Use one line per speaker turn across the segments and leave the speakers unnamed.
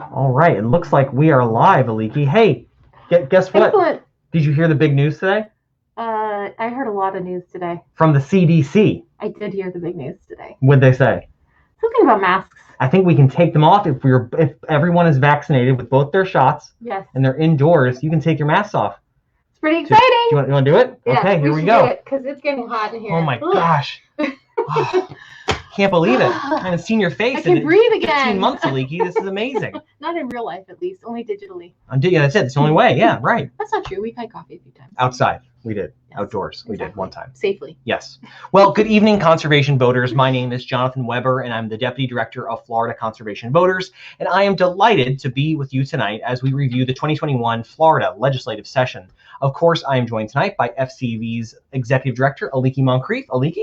All right, it looks like we are live, Aliki. Hey, guess what?
Excellent.
Did you hear the big news today?
I heard a lot of news today.
From the CDC.
I did hear the big news today.
What'd they say?
Something about masks.
I think we can take them off if everyone is vaccinated with both their shots.
Yes.
And they're indoors. You can take your masks off.
It's pretty exciting.
You want to do it?
Yeah,
okay, here we
should
go.
do it because it's getting hot in here.
Oh my gosh. Can't believe it. I haven't seen your face.
I can breathe again.
15 months, Aliki. This is amazing.
Not in real life, at least. Only digitally.
Yeah, that's it. It's the only way. Yeah, right.
That's not true. We've had coffee a few times.
Outside, we did.
Yes,
Outdoors, we did one time.
Safely.
Yes. Well, good evening, conservation voters. My name is Jonathan Weber, and I'm the Deputy Director of Florida Conservation Voters. And I am delighted to be with you tonight as we review the 2021 Florida legislative session. Of course, I am joined tonight by FCV's Executive Director, Aliki Moncrief. Aliki?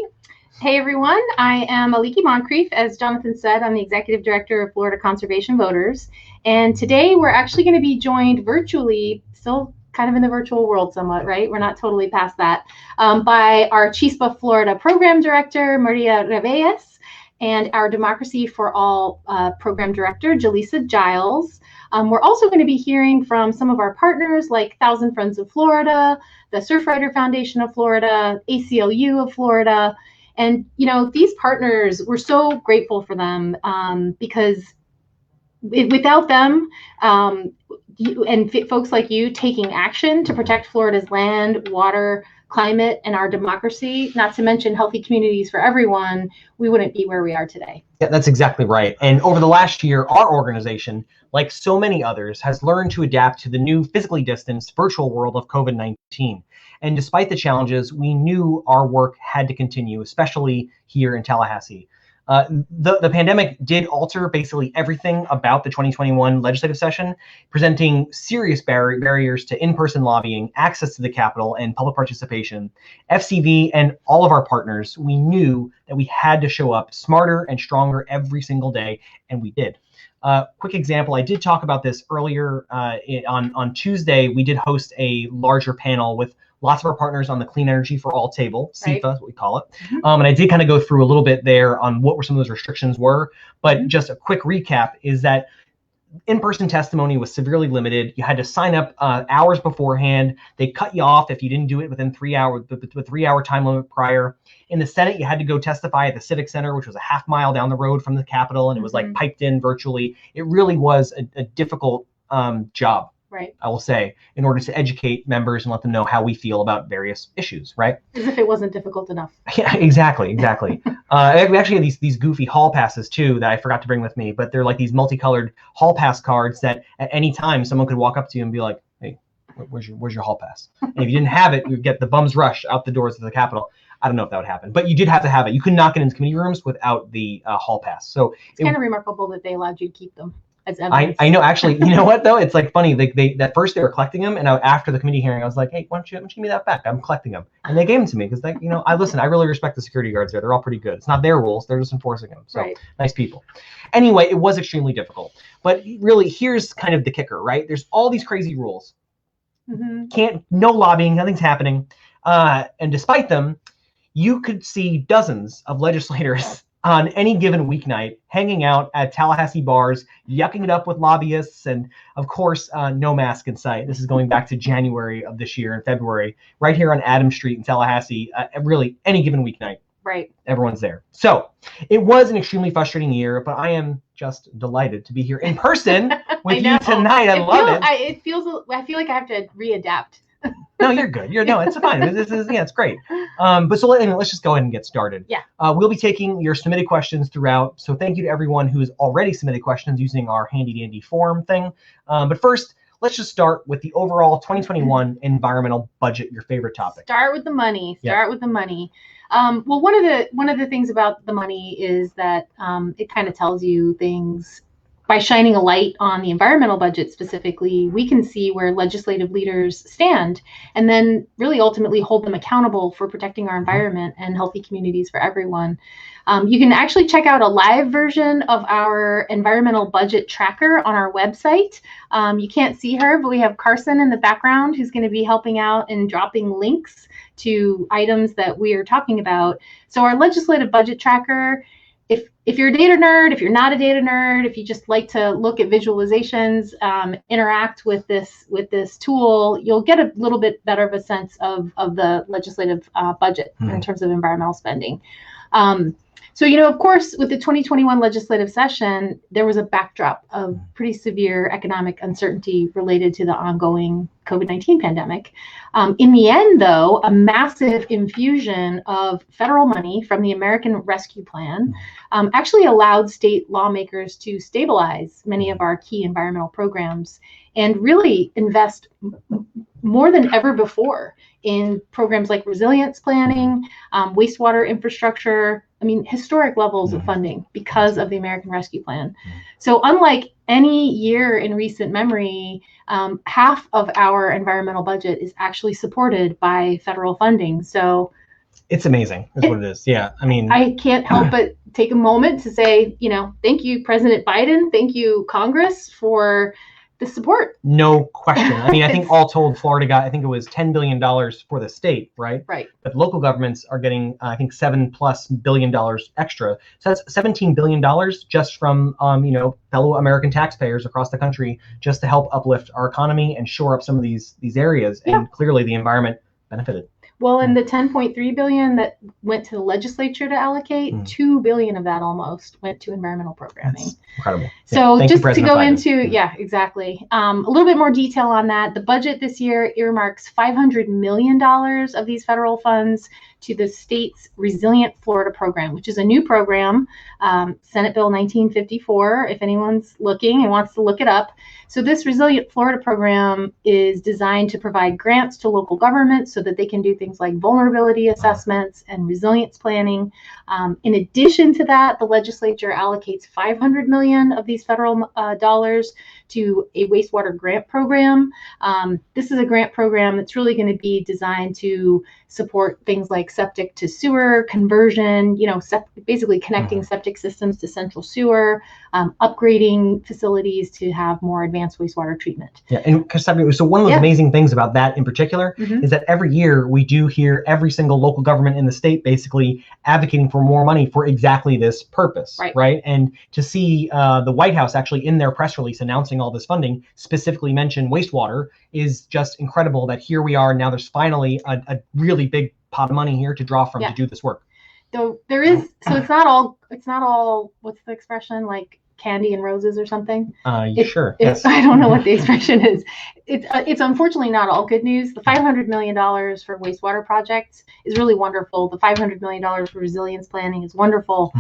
Hey everyone, I am Aliki Moncrief. As Jonathan said, I'm the Executive Director of Florida Conservation Voters. And today we're actually going to be joined virtually, still kind of in the virtual world somewhat, right? We're not totally past that, by our Chispa Florida Program Director, Maria Revelles, and our Democracy for All Program Director, Jalisa Giles. We're also going to be hearing from some of our partners like Thousand Friends of Florida, the Surfrider Foundation of Florida, ACLU of Florida. And, you know, these partners, we're so grateful for them because without them folks like you taking action to protect Florida's land, water, climate, and our democracy, not to mention healthy communities for everyone, we wouldn't be where we are today.
Yeah, that's exactly right. And over the last year, our organization, like so many others, has learned to adapt to the new physically distanced virtual world of COVID-19. And despite the challenges, we knew our work had to continue, especially here in Tallahassee. The pandemic did alter basically everything about the 2021 legislative session, presenting serious barriers to in-person lobbying, access to the Capitol, and public participation. FCV and all of our partners, we knew that we had to show up smarter and stronger every single day, and we did. Quick example, I did talk about this earlier on Tuesday. We did host a larger panel with lots of our partners on the Clean Energy for All table, CEFA is what we call it. Mm-hmm. And I did kind of go through a little bit there on what were some of those restrictions were. But just a quick recap is that in-person testimony was severely limited. You had to sign up hours beforehand. They cut you off if you didn't do it within 3 hours, with 3-hour time limit prior. In the Senate, you had to go testify at the Civic Center, which was a half mile down the road from the Capitol, and it was like piped in virtually. It really was a difficult job.
Right.
I will say, in order to educate members and let them know how we feel about various issues, right?
As if it wasn't difficult enough.
Yeah, exactly. We actually had these goofy hall passes too that I forgot to bring with me, but they're like these multicolored hall pass cards that at any time someone could walk up to you and be like, "Hey, where's your hall pass?" And if you didn't have it, you'd get the bum's rush out the doors of the Capitol. I don't know if that would happen, but you did have to have it. You could not get into committee rooms without the hall pass. So
it's kind of remarkable that they allowed you to keep them.
I know, actually, you know what though? It's like funny. They at first they were collecting them, and after the committee hearing, I was like, "Hey, why don't you give me that back? I'm collecting them." And they gave them to me because I really respect the security guards there. They're all pretty good. It's not their rules; they're just enforcing them. So right. Nice people. Anyway, it was extremely difficult. But really, here's kind of the kicker, right? There's all these crazy rules. No lobbying, nothing's happening, and despite them, you could see dozens of legislators on any given weeknight, hanging out at Tallahassee bars, yucking it up with lobbyists, and of course, no mask in sight. This is going back to January of this year and February, right here on Adams Street in Tallahassee, really any given weeknight.
Right.
Everyone's there. So it was an extremely frustrating year, but I am just delighted to be here in person with you tonight. I love it.
I feel like I have to readapt.
No, you're good. It's fine. It's great. But so let's just go ahead and get started.
Yeah.
We'll be taking your submitted questions throughout. So thank you to everyone who has already submitted questions using our handy dandy form thing. But first, let's just start with the overall 2021 environmental budget, your favorite topic.
Start with the money. Well, one of the things about the money is that it kind of tells you things. By shining a light on the environmental budget specifically, we can see where legislative leaders stand and then really ultimately hold them accountable for protecting our environment and healthy communities for everyone. You can actually check out a live version of our environmental budget tracker on our website. You can't see her, but we have Carson in the background who's going to be helping out and dropping links to items that we are talking about. So our legislative budget tracker if you're a data nerd, if you're not a data nerd, if you just like to look at visualizations, interact with this tool, you'll get a little bit better of a sense of the legislative budget in terms of environmental spending. So, of course, with the 2021 legislative session, there was a backdrop of pretty severe economic uncertainty related to the ongoing COVID-19 pandemic. In the end, though, a massive infusion of federal money from the American Rescue Plan actually allowed state lawmakers to stabilize many of our key environmental programs and really invest more than ever before in programs like resilience planning, wastewater infrastructure. I mean, historic levels of funding because of the American Rescue Plan. So unlike any year in recent memory, half of our environmental budget is actually supported by federal funding. So
it's amazing, is what it is. Yeah, I mean,
I can't help but take a moment to say, thank you, President Biden. Thank you, Congress, for the support.
No question. I mean, I think all told, Florida got, I think it was $10 billion for the state, right?
Right.
But local governments are getting, I think, $7+ billion extra. So that's $17 billion just from, fellow American taxpayers across the country, just to help uplift our economy and shore up some of these areas. Yeah. And clearly the environment benefited.
Well, and the $10.3 billion that went to the legislature to allocate, $2 billion of that almost went to environmental programming.
That's incredible.
So just to go into, exactly. A little bit more detail on that. The budget this year earmarks $500 million of these federal funds to the state's Resilient Florida program, which is a new program, Senate Bill 1954, if anyone's looking and wants to look it up. So this Resilient Florida program is designed to provide grants to local governments so that they can do things like vulnerability assessments and resilience planning. In addition to that, the legislature allocates $500 million of these federal dollars to a wastewater grant program. This is a grant program that's really going to be designed to support things like septic to sewer conversion, basically connecting septic systems to central sewer, upgrading facilities to have more advanced wastewater treatment.
Yeah, and so one of the amazing things about that in particular is that every year we do hear every single local government in the state basically advocating for more money for exactly this purpose, right? And to see the White House actually in their press release announcing all this funding specifically mention wastewater is just incredible. That here we are now. There's finally a really big pot of money here to draw from to do this work.
Though there is, so it's not all. What's the expression, like candy and roses or something?
Sure.
Yes. I don't know what the expression is. It's unfortunately not all good news. The $500 million for wastewater projects is really wonderful. The $500 million for resilience planning is wonderful.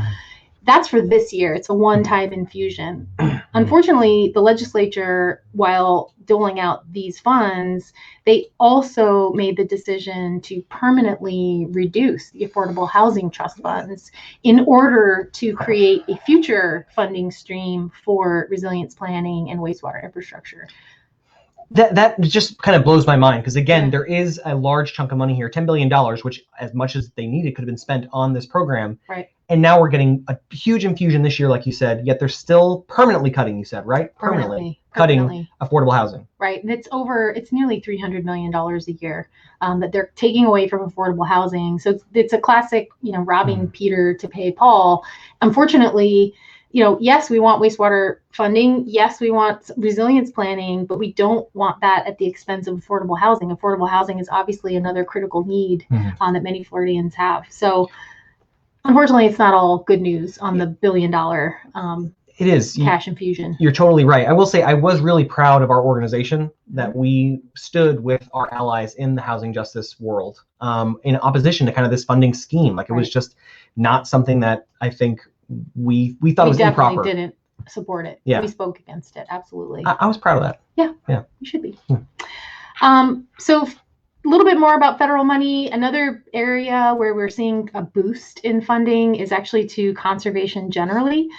That's for this year. It's a one-time infusion. Unfortunately, the legislature, while doling out these funds, they also made the decision to permanently reduce the affordable housing trust funds in order to create a future funding stream for resilience planning and wastewater infrastructure.
That just kind of blows my mind, because again, there is a large chunk of money here, $10 billion, which as much as they needed could have been spent on this program.
Right.
And now we're getting a huge infusion this year, like you said, yet they're still permanently cutting, you said, right? Permanently cutting affordable housing.
Right. And it's nearly $300 million a year that they're taking away from affordable housing. So it's a classic, robbing Peter to pay Paul. Unfortunately, yes, we want wastewater funding. Yes, we want resilience planning, but we don't want that at the expense of affordable housing. Affordable housing is obviously another critical need that many Floridians have. So unfortunately, it's not all good news on the $1 billion
it is
cash infusion.
You're totally right. I will say I was really proud of our organization that we stood with our allies in the housing justice world in opposition to kind of this funding scheme. Like it was just not something that I think we thought was improper.
We definitely didn't support it.
Yeah.
We spoke against it. Absolutely.
I was proud of that.
Yeah. You should be. So a little bit more about federal money. Another area where we're seeing a boost in funding is actually to conservation generally.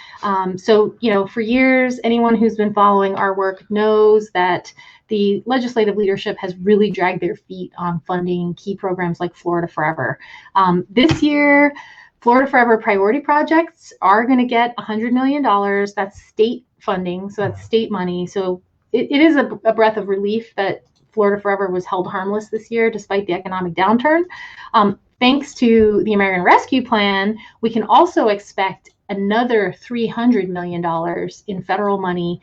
So, for years, anyone who's been following our work knows that the legislative leadership has really dragged their feet on funding key programs like Florida Forever. This year, Florida Forever priority projects are going to get $100 million. That's state funding, so that's state money. So it is a breath of relief that Florida Forever was held harmless this year despite the economic downturn. Thanks to the American Rescue Plan, we can also expect another $300 million in federal money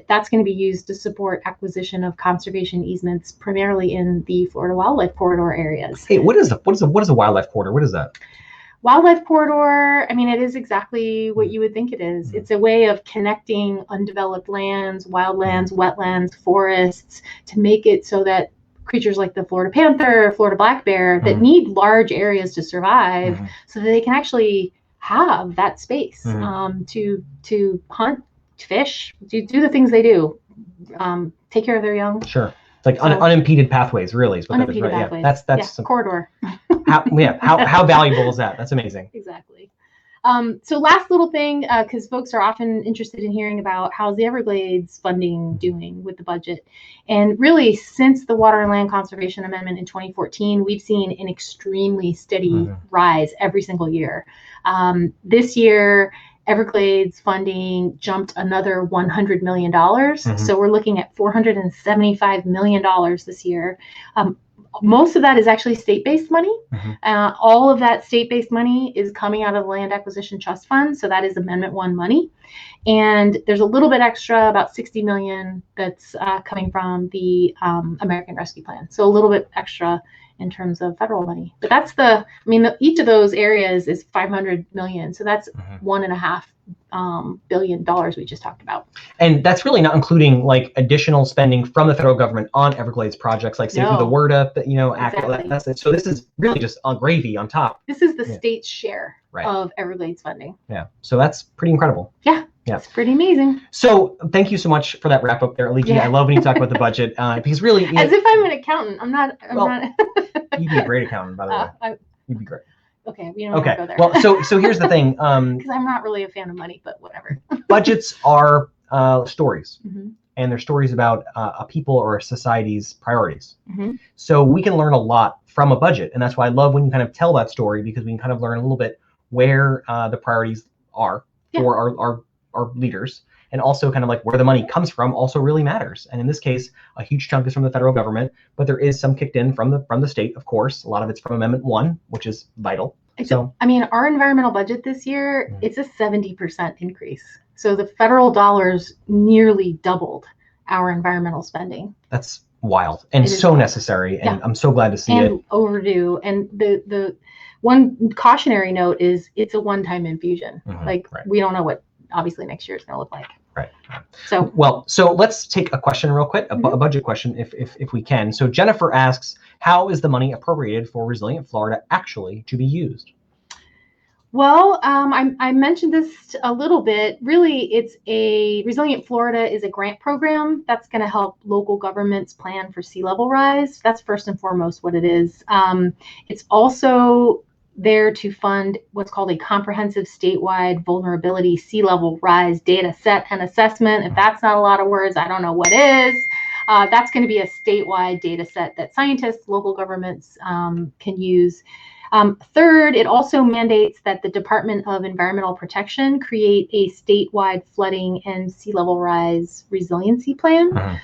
that's going to be used to support acquisition of conservation easements, primarily in the Florida Wildlife Corridor areas.
Hey, what is a wildlife corridor? What is that?
Wildlife corridor, I mean, it is exactly what you would think it is. It's a way of connecting undeveloped lands, wildlands, wetlands, forests, to make it so that creatures like the Florida panther, Florida black bear, that need large areas to survive, so that they can actually have that space to hunt, fish, do the things they do, take care of their young.
Sure. It's like unimpeded pathways, really, is what that is, right?
Pathways.
Yeah, that's
some corridor.
how valuable is that? That's amazing.
Exactly. So last little thing, because folks are often interested in hearing about how's the Everglades funding doing with the budget. And really, since the Water and Land Conservation Amendment in 2014, we've seen an extremely steady rise every single year. This year, Everglades funding jumped another $100 million. So we're looking at $475 million this year. Most of that is actually state-based money. All of that state-based money is coming out of the Land Acquisition Trust Fund. So that is Amendment 1 money. And there's a little bit extra, about $60 million, that's coming from the American Rescue Plan. So a little bit extra in terms of federal money. But that's each of those areas is $500 million. So that's $1.5 billion we just talked about.
And that's really not including like additional spending from the federal government on Everglades projects like Save Through the WRDA,
Exactly.
That's it. So this is really just on gravy on top.
This is the state's share of Everglades funding.
Yeah. So that's pretty incredible.
Yeah. It's pretty amazing.
So thank you so much for that wrap up there, Algae. I love when you talk about the budget because really,
as if I'm an accountant. I'm not.
You'd be a great accountant, by the way. You'd be great.
Okay, we don't have to go there.
Well, so here's the thing.
Because I'm not really a fan of money, but whatever.
Budgets are stories, and they're stories about a people or a society's priorities. So we can learn a lot from a budget, and that's why I love when you kind of tell that story, because we can kind of learn a little bit where the priorities are for our leaders, and also kind of like where the money comes from also really matters. And in this case, a huge chunk is from the federal government, but there is some kicked in from the state, of course. A lot of it's from Amendment 1, which is vital. So
I mean, our environmental budget this year, it's a 70% increase. So the federal dollars nearly doubled our environmental spending.
That's wild and so necessary, and I'm so glad to see it.
Overdue. And the one cautionary note is it's a one-time infusion. We don't know what obviously next year is going to look like.
Right.
So
let's take a question real quick, a budget question, if we can. So Jennifer asks, how is the money appropriated for Resilient Florida actually to be used?
Well, I mentioned this a little bit. Really, Resilient Florida is a grant program that's going to help local governments plan for sea level rise. That's first and foremost what it is. It's also there to fund what's called a comprehensive statewide vulnerability sea level rise data set and assessment. If that's not a lot of words, I don't know what is. That's going to be a statewide data set that scientists, local governments can use. Third, it also mandates that the Department of Environmental Protection create a statewide flooding and sea level rise resiliency plan.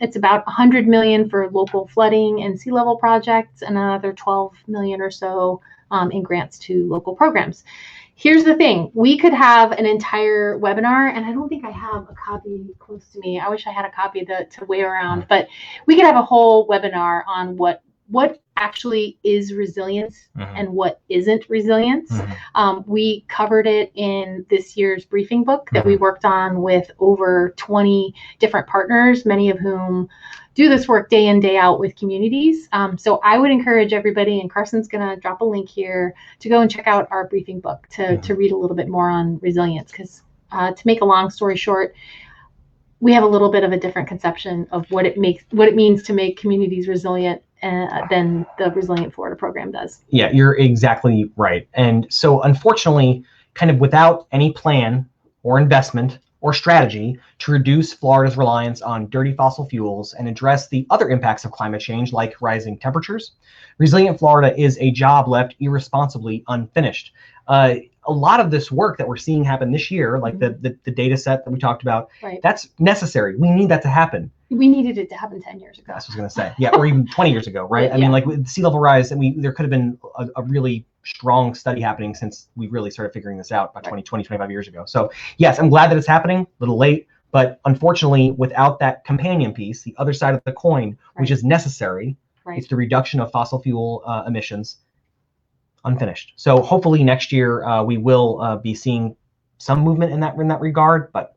It's about $100 million for local flooding and sea level projects, and another $12 million or so in grants to local programs. Here's the thing. We could have an entire webinar, and I don't think I have a copy close to me. I wish I had a copy to weigh around, but we could have a whole webinar on what actually is resilience and what isn't resilience. We covered it in this year's briefing book that we worked on with over 20 different partners, many of whom do this work day in, day out with communities. So I would encourage everybody, and Carson's going to drop a link here, to go and check out our briefing book to read a little bit more on resilience. Because to make a long story short, we have a little bit of a different conception of what it means to make communities resilient than the Resilient Florida program does. Yeah,
you're exactly right. And so unfortunately, kind of without any plan or investment or strategy to reduce Florida's reliance on dirty fossil fuels and address the other impacts of climate change, like rising temperatures, Resilient Florida is a job left irresponsibly unfinished. a lot of this work that we're seeing happen this year, like the data set that we talked about, that's necessary. We need that to happen.
We needed it to happen 10 years ago.
That's what I was going to say. Yeah, or even 20 years ago, right? I mean, like with sea level rise, there could have been a really strong study happening since we really started figuring this out about 25 years ago. So yes, I'm glad that it's happening, a little late, but unfortunately, without that companion piece, the other side of the coin, which is necessary, it's the reduction of fossil fuel emissions, unfinished. So hopefully next year we will be seeing some movement in that regard. But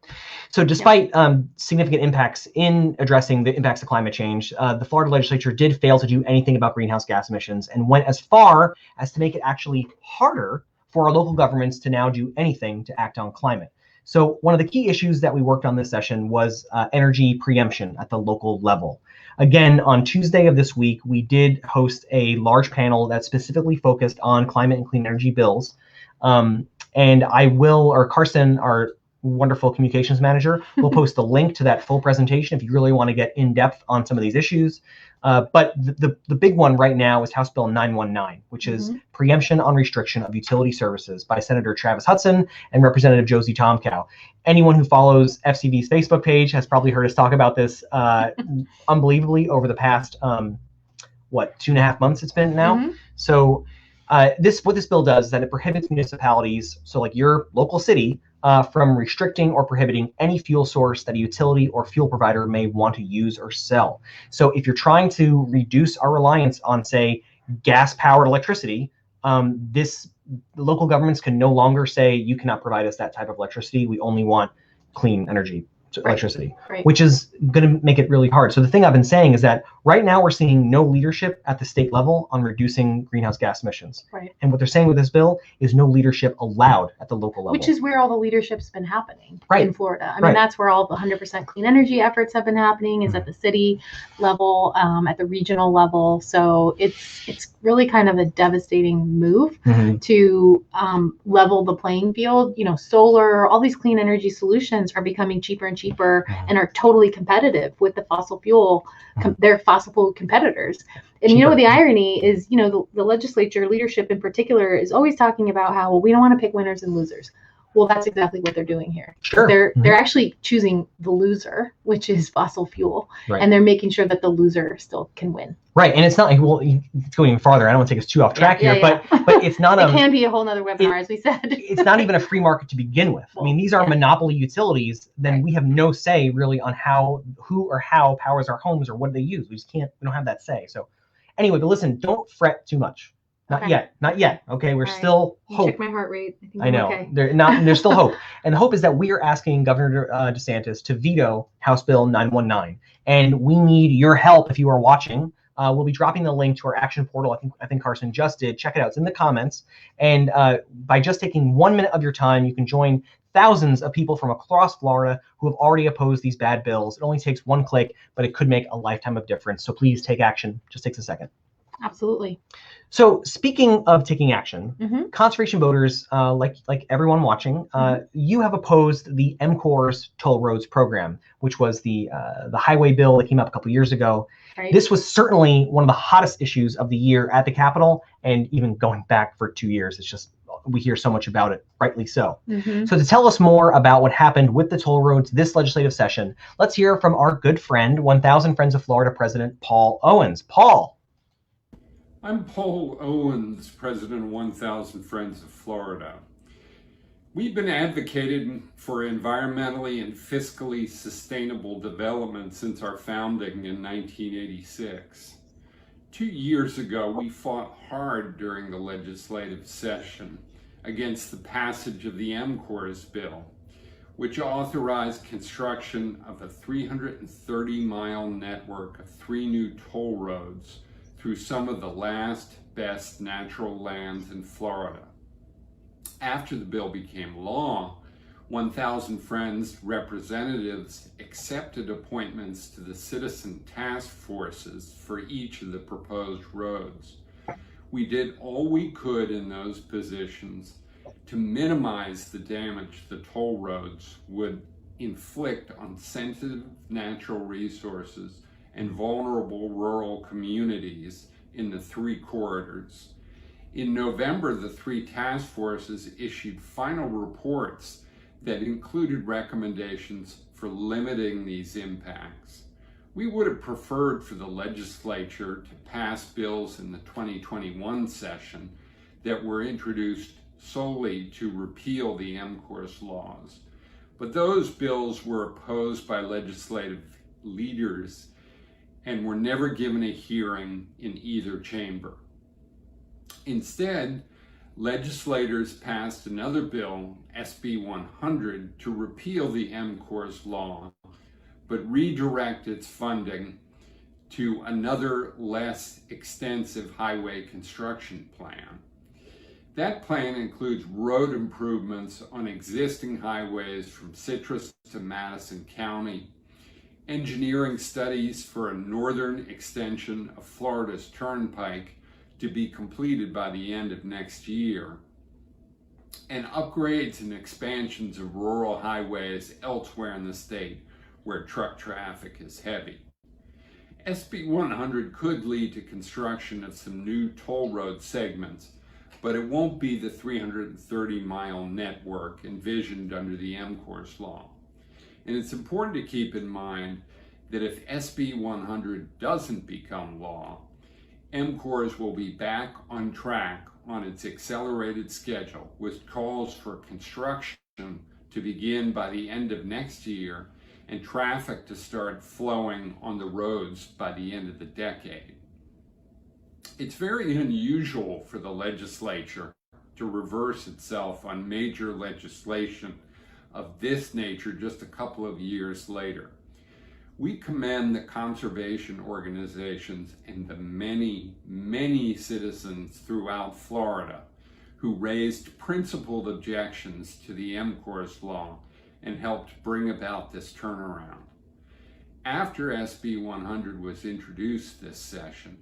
so despite significant impacts in addressing the impacts of climate change, the Florida legislature did fail to do anything about greenhouse gas emissions and went as far as to make it actually harder for our local governments to now do anything to act on climate. So one of the key issues that we worked on this session was energy preemption at the local level. Again, on Tuesday of this week, we did host a large panel that specifically focused on climate and clean energy bills. And Carson, our wonderful communications manager, will post the link to that full presentation if you really want to get in depth on some of these issues. But the big one right now is House Bill 919, which is Preemption on Restriction of Utility Services by Senator Travis Hudson and Representative Josie Tomkow. Anyone who follows FCV's Facebook page has probably heard us talk about this unbelievably over the past, 2.5 months it's been now. So what this bill does is that it prohibits municipalities, so like your local city, from restricting or prohibiting any fuel source that a utility or fuel provider may want to use or sell. So if you're trying to reduce our reliance on, say, gas-powered electricity, local governments can no longer say, you cannot provide us that type of electricity. We only want clean energy electricity, which is going to make it really hard. So the thing I've been saying is that right now we're seeing no leadership at the state level on reducing greenhouse gas emissions. And what they're saying with this bill is no leadership allowed at the local level.
Which is where all the leadership's been happening in Florida. I mean, that's where all the 100% clean energy efforts have been happening, is at the city level, at the regional level. So it's really kind of a devastating move to level the playing field. You know, solar, all these clean energy solutions are becoming cheaper and cheaper and are totally competitive with the fossil fuel, their fossil fuel competitors. And you know, the irony is, you know, the legislature leadership in particular is always talking about how, well, we don't want to pick winners and losers. Well, that's exactly what they're doing here. They're actually choosing the loser, which is fossil fuel, and they're making sure that the loser still can win.
And it's not like, well, it's going even farther. I don't want to take us too off track here, but it's not
it can be a whole nother webinar, as we said.
It's not even a free market to begin with. I mean, these are monopoly utilities. Then we have no say really on who or how powers our homes or what they use. We don't have that say. So anyway, but listen, don't fret too much. Not yet. Okay, we're still hope.
Check my heart rate.
I know. Okay. There's still hope, and the hope is that we are asking Governor DeSantis to veto House Bill 919, and we need your help if you are watching. We'll be dropping the link to our action portal. I think Carson just did. Check it out. It's in the comments, and by just taking 1 minute of your time, you can join thousands of people from across Florida who have already opposed these bad bills. It only takes one click, but it could make a lifetime of difference. So please take action. Just takes a second.
Absolutely.
So speaking of taking action, conservation voters, like everyone watching, you have opposed the MCOR's toll roads program, which was the highway bill that came up a couple years ago. This was certainly one of the hottest issues of the year at the Capitol, and even going back for 2 years. It's just, we hear so much about it, rightly so. So to tell us more about what happened with the toll roads this legislative session, let's hear from our good friend, 1000 Friends of Florida President Paul Owens. Paul.
I'm Paul Owens, President of 1000 Friends of Florida. We've been advocating for environmentally and fiscally sustainable development since our founding in 1986. 2 years ago, we fought hard during the legislative session against the passage of the MCOR's bill, which authorized construction of a 330-mile network of 3 new toll roads through some of the last best natural lands in Florida. After the bill became law, 1000 Friends representatives accepted appointments to the citizen task forces for each of the proposed roads. We did all we could in those positions to minimize the damage the toll roads would inflict on sensitive natural resources and vulnerable rural communities in the 3 corridors. In November, the three task forces issued final reports that included recommendations for limiting these impacts. We would have preferred for the legislature to pass bills in the 2021 session that were introduced solely to repeal the MCORS laws, but those bills were opposed by legislative leaders and were never given a hearing in either chamber. Instead, legislators passed another bill, SB 100, to repeal the MCORS law, but redirect its funding to another less extensive highway construction plan. That plan includes road improvements on existing highways from Citrus to Madison County, engineering studies for a northern extension of Florida's Turnpike to be completed by the end of next year, and upgrades and expansions of rural highways elsewhere in the state where truck traffic is heavy. SB 100 could lead to construction of some new toll road segments, but it won't be the 330-mile network envisioned under the MCORS law. And it's important to keep in mind that if SB 100 doesn't become law, MCORS will be back on track on its accelerated schedule, with calls for construction to begin by the end of next year and traffic to start flowing on the roads by the end of the decade. It's very unusual for the legislature to reverse itself on major legislation of this nature just a couple of years later. We commend the conservation organizations and the many, many citizens throughout Florida who raised principled objections to the MCORS law and helped bring about this turnaround. After SB 100 was introduced this session,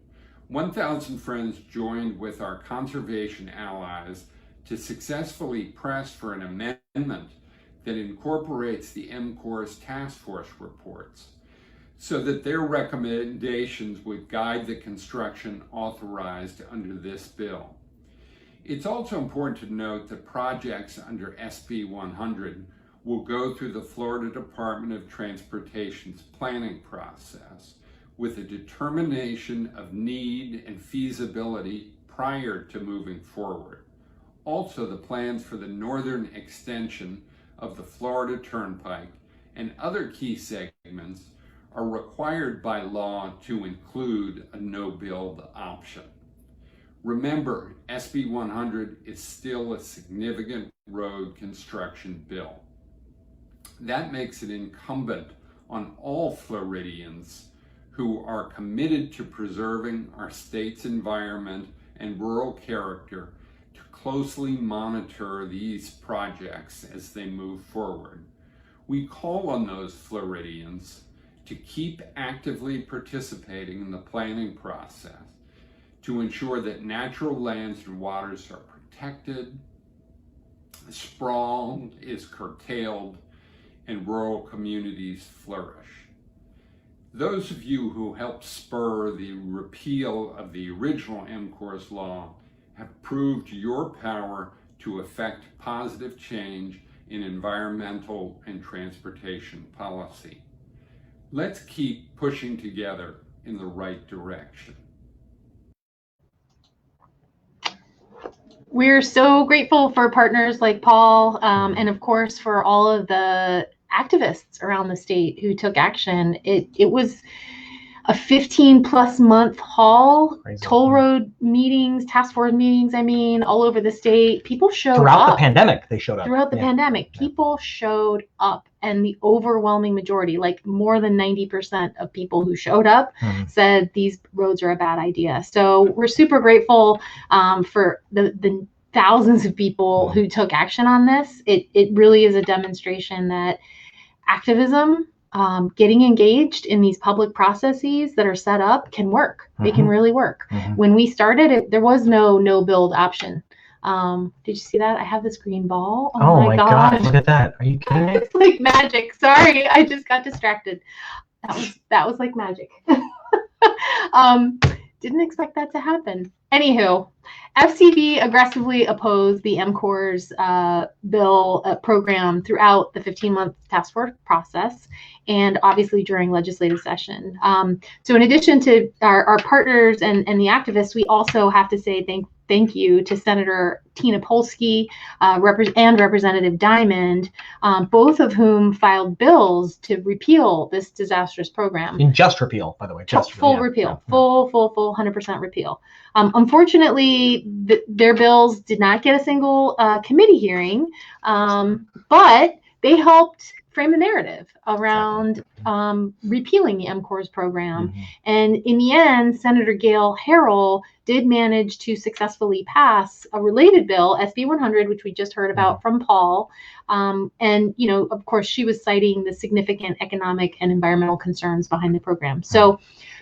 1,000 Friends joined with our conservation allies to successfully press for an amendment that incorporates the MCORS task force reports so that their recommendations would guide the construction authorized under this bill. It's also important to note that projects under SB 100 will go through the Florida Department of Transportation's planning process with a determination of need and feasibility prior to moving forward. Also, the plans for the northern extension of the Florida Turnpike and other key segments are required by law to include a no-build option. Remember, SB 100 is still a significant road construction bill. That makes it incumbent on all Floridians who are committed to preserving our state's environment and rural character to closely monitor these projects as they move forward. We call on those Floridians to keep actively participating in the planning process to ensure that natural lands and waters are protected, sprawl is curtailed, and rural communities flourish. Those of you who helped spur the repeal of the original MCORS law have proved your power to effect positive change in environmental and transportation policy. Let's keep pushing together in the right direction.
We're so grateful for partners like Paul, and of course for all of the activists around the state who took action. It was a 15+ month haul,
Crazy.
Toll road meetings, task force meetings, all over the state. People showed
Throughout
up.
the pandemic, they showed up.
Throughout the
Yeah.
pandemic, people showed up, and the overwhelming majority, like more than 90% of people who showed up, said these roads are a bad idea. So we're super grateful for the thousands of people who took action on this. It really is a demonstration that activism, getting engaged in these public processes that are set up can work. They can really work. When we started, there was no build option. Did you see that? I have this green ball.
Oh my God, look at that. Are you kidding me?
It's like magic. Sorry, I just got distracted. That was like magic. Didn't expect that to happen. Anywho, FCV aggressively opposed the MCOR's bill program throughout the 15-month task force process, and obviously during legislative session. So in addition to our partners and the activists, we also have to say thank you to Senator Tina Polsky and Representative Diamond, both of whom filed bills to repeal this disastrous program.
And just repeal, by the way.
Full repeal. Full 100% repeal. Unfortunately, their bills did not get a single committee hearing, but they helped frame a narrative around repealing the MCOR's program. Mm-hmm. And in the end, Senator Gail Harrell did manage to successfully pass a related bill, SB 100, which we just heard about from Paul. And, you know, of course, she was citing the significant economic and environmental concerns behind the program. So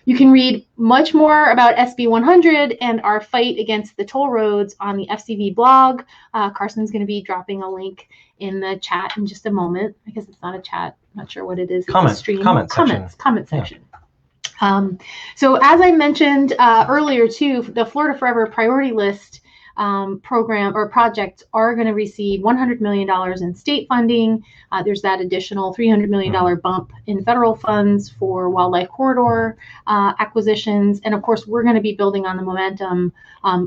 you can read much more about SB 100 and our fight against the toll roads on the FCV blog. Carson's going to be dropping a link in the chat in just a moment. I guess it's not a chat. I'm not sure what it is.
Comment
section. So as I mentioned earlier too, the Florida Forever Priority List program or projects are going to receive $100 million in state funding. There's that additional $300 million bump in federal funds for wildlife corridor acquisitions. And of course, we're going to be building on the momentum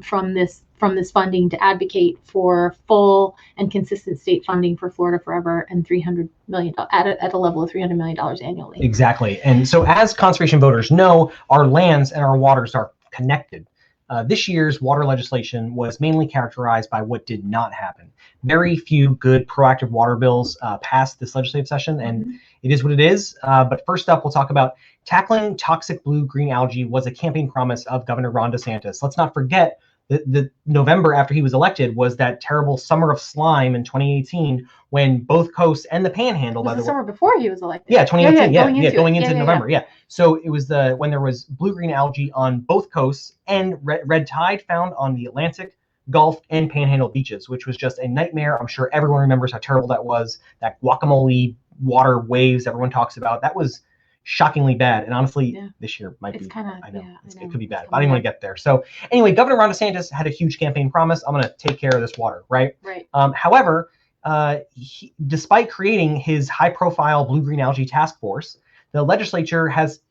from this funding to advocate for full and consistent state funding for Florida Forever and $300 million at a level of $300 million annually.
Exactly. And so as conservation voters know, our lands and our waters are connected. This year's water legislation was mainly characterized by what did not happen. Very few good proactive water bills passed this legislative session, and it is what it is. But first up, we'll talk about tackling toxic blue-green algae was a campaign promise of Governor Ron DeSantis. Let's not forget the November after he was elected was that terrible summer of slime in 2018 when both coasts and the Panhandle, by the way,
summer before he was elected.
Yeah, 2018. Going into November. Yeah. So it was when there was blue-green algae on both coasts and red tide found on the Atlantic, Gulf, and Panhandle beaches, which was just a nightmare. I'm sure everyone remembers how terrible that was. That guacamole water waves everyone talks about. That was shockingly bad, and honestly, this year might be. I know it could be bad, but I didn't want to get there. So anyway, Governor Ron DeSantis had a huge campaign promise. I'm going to take care of this water, right?
Right.
However, despite creating his high-profile blue-green algae task force, the legislature has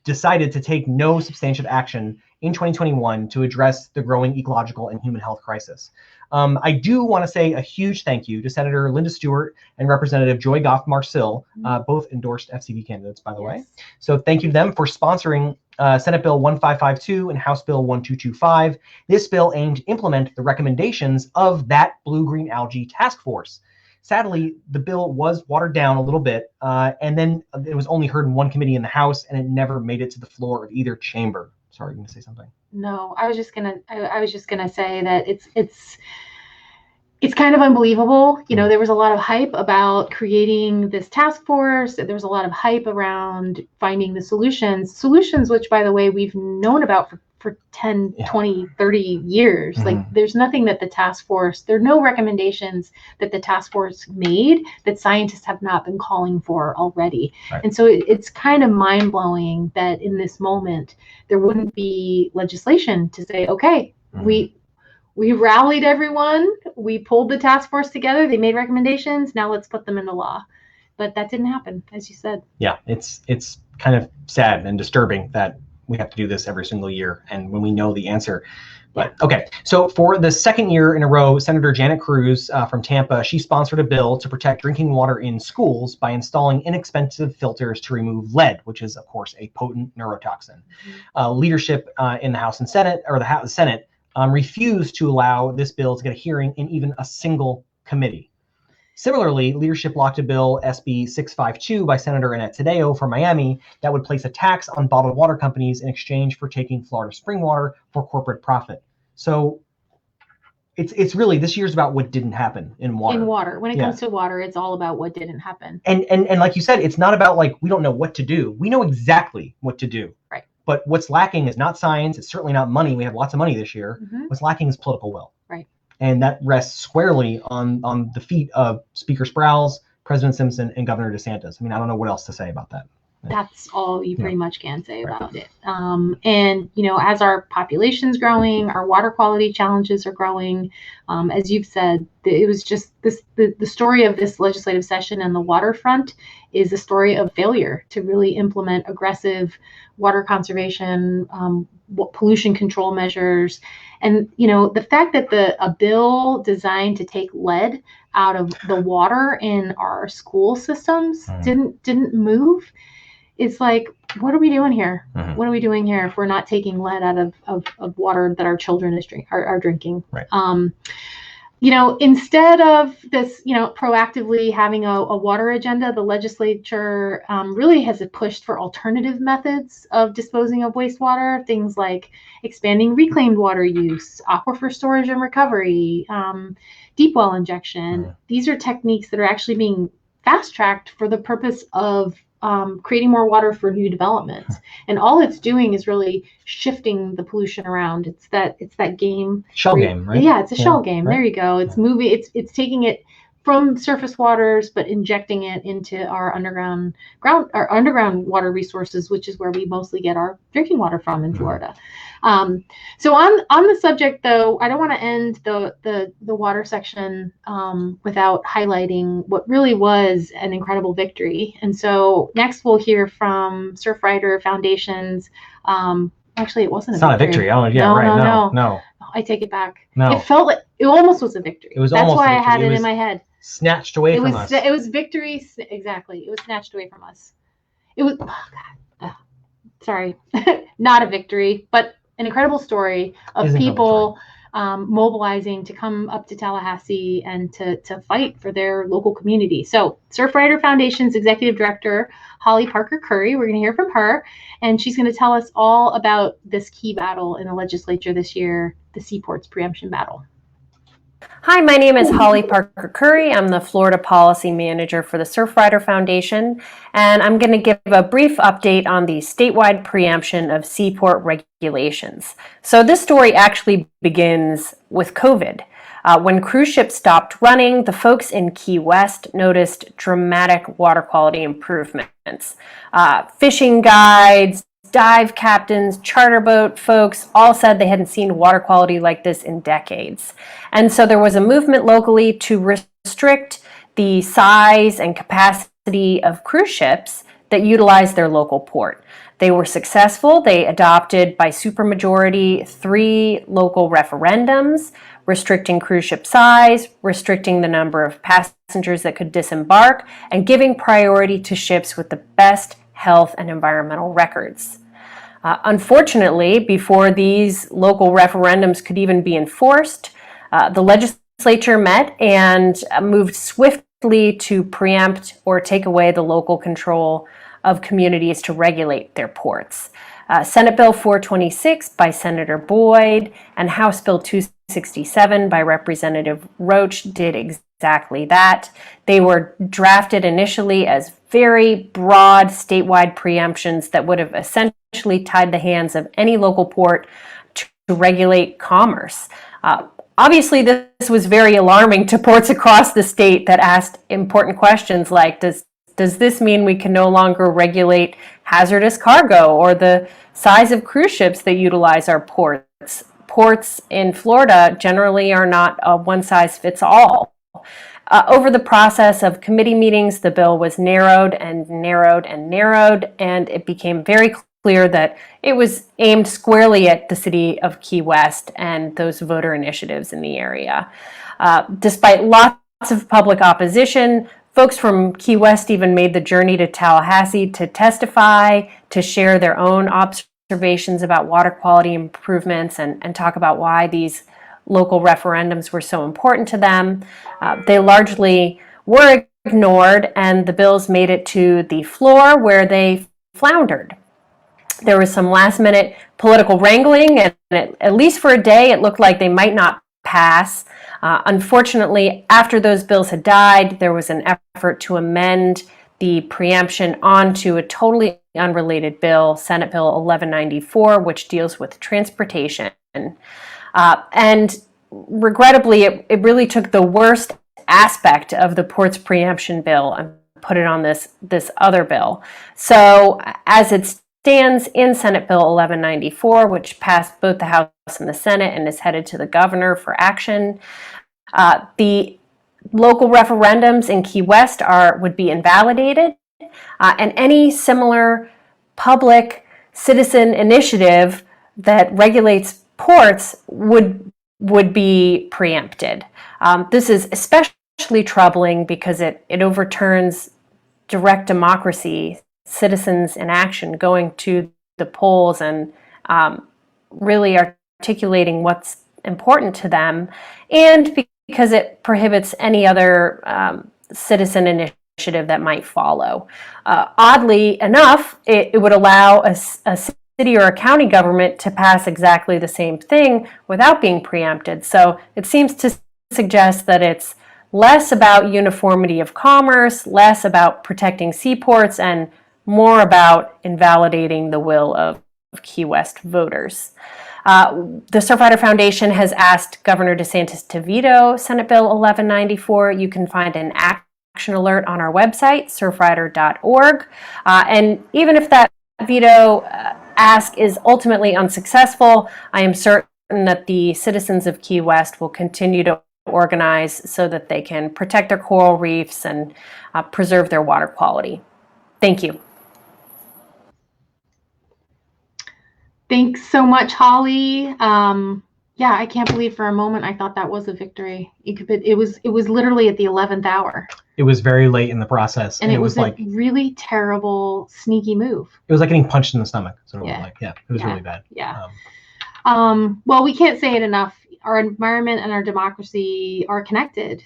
decided to take no substantive action in 2021 to address the growing ecological and human health crisis. I do want to say a huge thank you to Senator Linda Stewart and Representative Joy Goff-Marcil, both endorsed FCV candidates, by the way. So thank you to them for sponsoring Senate Bill 1552 and House Bill 1225. This bill aimed to implement the recommendations of that blue-green algae task force. Sadly, the bill was watered down a little bit, and then it was only heard in one committee in the House, and it never made it to the floor of either chamber. Sorry, you going to say something?
No, I was just gonna say that it's kind of unbelievable. You know, there was a lot of hype about creating this task force. There was a lot of hype around finding the solutions, which, by the way, we've known about for 10, 20, 30 years. Like, there's nothing that the task force, there are no recommendations that the task force made that scientists have not been calling for already. Right. And so it's kind of mind-blowing that in this moment, there wouldn't be legislation to say, okay, we rallied everyone, we pulled the task force together, they made recommendations, now let's put them into law. But that didn't happen, as you said.
Yeah, it's kind of sad and disturbing that we have to do this every single year, and when we know the answer. But okay, so for the second year in a row, Senator Janet Cruz from Tampa, she sponsored a bill to protect drinking water in schools by installing inexpensive filters to remove lead, which is, of course, a potent neurotoxin. Leadership in the House and Senate, or the Senate, refused to allow this bill to get a hearing in even a single committee. Similarly, leadership blocked a bill, SB 652, by Senator Annette Taddeo from Miami, that would place a tax on bottled water companies in exchange for taking Florida spring water for corporate profit. So it's really, this year's about what didn't happen in water.
When it comes to water, it's all about what didn't happen.
And like you said, it's not about like, we don't know what to do. We know exactly what to do.
Right.
But what's lacking is not science. It's certainly not money. We have lots of money this year. What's lacking is political will.
Right.
And that rests squarely on the feet of Speaker Sprowls, President Simpson, and Governor DeSantis. I mean, I don't know what else to say about that.
That's all you pretty much can say about it. And, as our population's growing, our water quality challenges are growing. As you've said, it was just the story of this legislative session and the waterfront is a story of failure to really implement aggressive water conservation, pollution control measures. And, the fact that a bill designed to take lead out of the water in our school systems didn't move. It's like, what are we doing here? What are we doing here if we're not taking lead out of water that our children are drinking?
Right.
Instead of this, proactively having a water agenda, the legislature really has pushed for alternative methods of disposing of wastewater, things like expanding reclaimed water use, aquifer storage and recovery, deep well injection. These are techniques that are actually being fast-tracked for the purpose of creating more water for new development, and all it's doing is really shifting the pollution around. It's that game,
game, right?
Yeah, it's a shell game.
Right.
There you go. It's moving. It's taking it from surface waters, but injecting it into our underground water resources, which is where we mostly get our drinking water from in Florida. So on the subject, though, I don't want to end the water section without highlighting what really was an incredible victory. And so next we'll hear from Surfrider Foundations. Actually, it wasn't.
It's not a victory. Oh, yeah, no.
I take it back.
No.
It felt like it almost was a victory.
It was
That's
almost
why
a
I had
victory.
it in my head.
Snatched away from us.
It was victory. Exactly. It was snatched away from us. It was. Oh God. Sorry. Not a victory, but an incredible story of people mobilizing to come up to Tallahassee and to fight for their local community. So Surfrider Foundation's Executive Director, Holly Parker Curry, we're going to hear from her, and she's going to tell us all about this key battle in the legislature this year, the Seaports Preemption Battle.
Hi, my name is Holly Parker Curry. I'm the Florida Policy Manager for the Surfrider Foundation, and I'm going to give a brief update on the statewide preemption of seaport regulations. So this story actually begins with COVID. When cruise ships stopped running, the folks in Key West noticed dramatic water quality improvements. Fishing guides, dive captains, charter boat folks all said they hadn't seen water quality like this in decades. And so there was a movement locally to restrict the size and capacity of cruise ships that utilized their local port. They were successful. They adopted by supermajority 3 local referendums restricting cruise ship size, restricting the number of passengers that could disembark, and giving priority to ships with the best health and environmental records. Unfortunately, before these local referendums could even be enforced, the legislature met and moved swiftly to preempt or take away the local control of communities to regulate their ports. Senate Bill 426 by Senator Boyd and House Bill 267 by Representative Roach did exactly that. They were drafted initially as very broad statewide preemptions that would have essentially tied the hands of any local port to regulate commerce. Obviously, this was very alarming to ports across the state that asked important questions like, does this mean we can no longer regulate hazardous cargo or the size of cruise ships that utilize our ports? Ports in Florida generally are not a one-size-fits-all. Over the process of committee meetings, the bill was narrowed and narrowed and narrowed, and it became very clear that it was aimed squarely at the city of Key West and those voter initiatives in the area. Despite lots of public opposition, folks from Key West even made the journey to Tallahassee to testify, to share their own observations about water quality improvements and talk about why these local referendums were so important to them. They largely were ignored, and the bills made it to the floor where they floundered. There was some last-minute political wrangling, and at least for a day, it looked like they might not pass. Unfortunately, after those bills had died, there was an effort to amend the preemption onto a totally unrelated bill, Senate Bill 1194, which deals with transportation. And regrettably, it really took the worst aspect of the ports preemption bill and put it on this other bill. So as it stands in Senate Bill 1194, which passed both the House and the Senate and is headed to the governor for action, the local referendums in Key West would be invalidated, and any similar public citizen initiative that regulates ports would be preempted. This is especially troubling because it overturns direct democracy, citizens in action going to the polls and really articulating what's important to them, and because it prohibits any other citizen initiative that might follow. Oddly enough, it would allow a city or a county government to pass exactly the same thing without being preempted. So it seems to suggest that it's less about uniformity of commerce, less about protecting seaports, and more about invalidating the will of Key West voters. The Surfrider Foundation has asked Governor DeSantis to veto Senate Bill 1194. You can find an action alert on our website, surfrider.org. And even if that veto ask is ultimately unsuccessful, I am certain that the citizens of Key West will continue to organize so that they can protect their coral reefs and preserve their water quality. Thank you.
Thanks so much, Holly. Yeah, I can't believe for a moment I thought that was a victory. It was literally at the 11th hour.
It was very late in the process,
and it was like really terrible, sneaky move.
It was like getting punched in the stomach. Sort of it was really bad.
Yeah. Well, we can't say it enough. Our environment and our democracy are connected.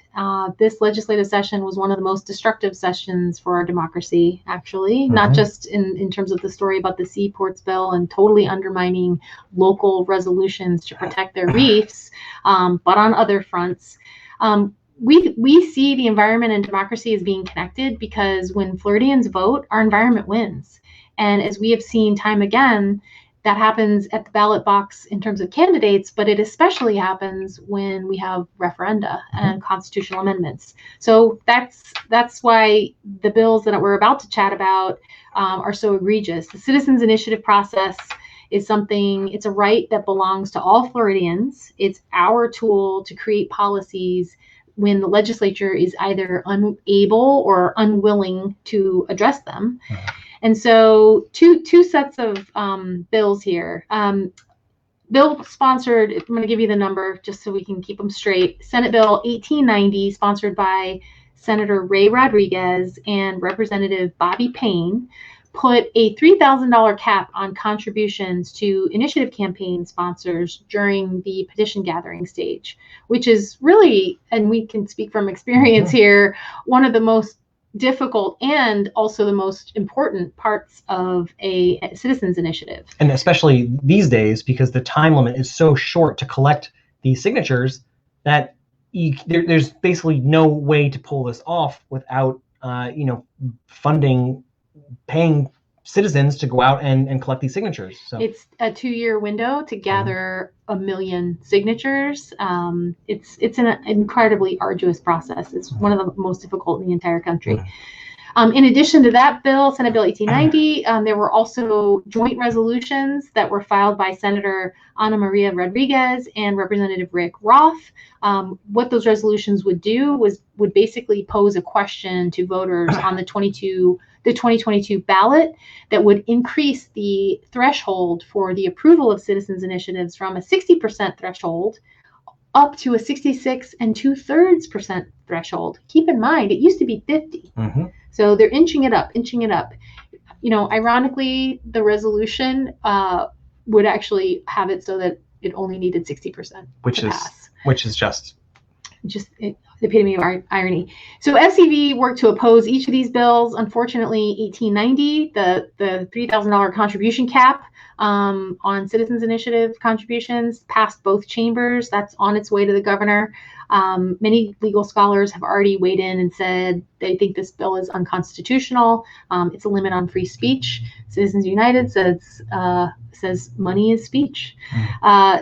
This legislative session was one of the most destructive sessions for our democracy, actually, not just in terms of the story about the Seaports Bill and totally undermining local resolutions to protect their reefs, but on other fronts. We see the environment and democracy as being connected because when Floridians vote, our environment wins. And as we have seen time again, that happens at the ballot box in terms of candidates, but it especially happens when we have referenda and constitutional amendments. So that's why the bills that we're about to chat about are so egregious. The citizens initiative process is it's a right that belongs to all Floridians. It's our tool to create policies when the legislature is either unable or unwilling to address them. And so two sets of bills here. Bill sponsored, I'm going to give you the number just so we can keep them straight. Senate Bill 1890, sponsored by Senator Ray Rodriguez and Representative Bobby Payne, put a $3,000 cap on contributions to initiative campaign sponsors during the petition gathering stage, which is really, and we can speak from experience here, one of the most difficult and also the most important parts of a citizens initiative. And especially these days, because the time limit is so short to collect these signatures that there's basically no way to pull this off without paying citizens to go out and collect these signatures. So it's a 2-year window to gather 1 million signatures. It's an incredibly arduous process. It's one of the most difficult in the entire country. In addition to that bill, Senate Bill 1890, there were also joint resolutions that were filed by Senator Ana Maria Rodriguez and Representative Rick Roth. What those resolutions would do would basically pose a question to voters on the 2022 ballot that would increase the threshold for the approval of citizens initiatives from a 60% threshold up to a 66 2/3% threshold. Keep in mind, it used to be 50. So they're inching it up. Ironically, the resolution would actually have it so that it only needed 60% to pass. Which is just the epitome of irony. So SCV worked to oppose each of these bills. Unfortunately, 1890, the $3,000 contribution cap on citizens initiative contributions passed both chambers. That's on its way to the governor. Many legal scholars have already weighed in and said they think this bill is unconstitutional. It's a limit on free speech. Citizens United says money is speech.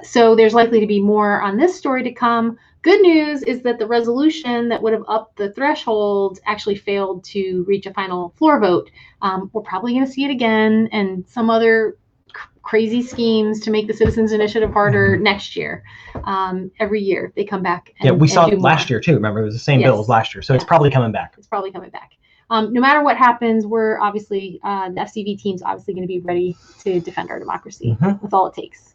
So there's likely to be more on this story to come. Good news is that the resolution that would have upped the threshold actually failed to reach a final floor vote. We're probably going to see it again, and some other crazy schemes to make the citizens initiative harder next year. Every year they come back.
And, we saw it last year too. Remember, it was the same bill as last year, so it's probably coming back.
It's probably coming back. No matter what happens, we're obviously the FCV team's obviously going to be ready to defend our democracy. That's all it takes.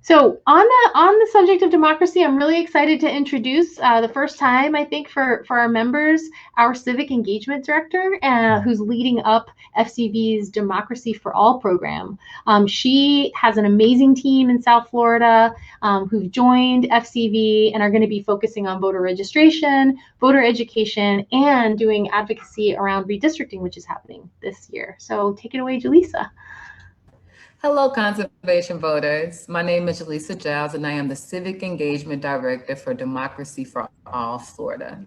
So on the subject of democracy, I'm really excited to introduce the first time, I think, for our members, our civic engagement director, who's leading up FCV's Democracy for All program. She has an amazing team in South Florida who've joined FCV and are going to be focusing on voter registration, voter education, and doing advocacy around redistricting, which is happening this year. So take it away, Jalisa.
Hello, conservation voters. My name is Jalisa Giles, and I am the Civic Engagement Director for Democracy for All Florida.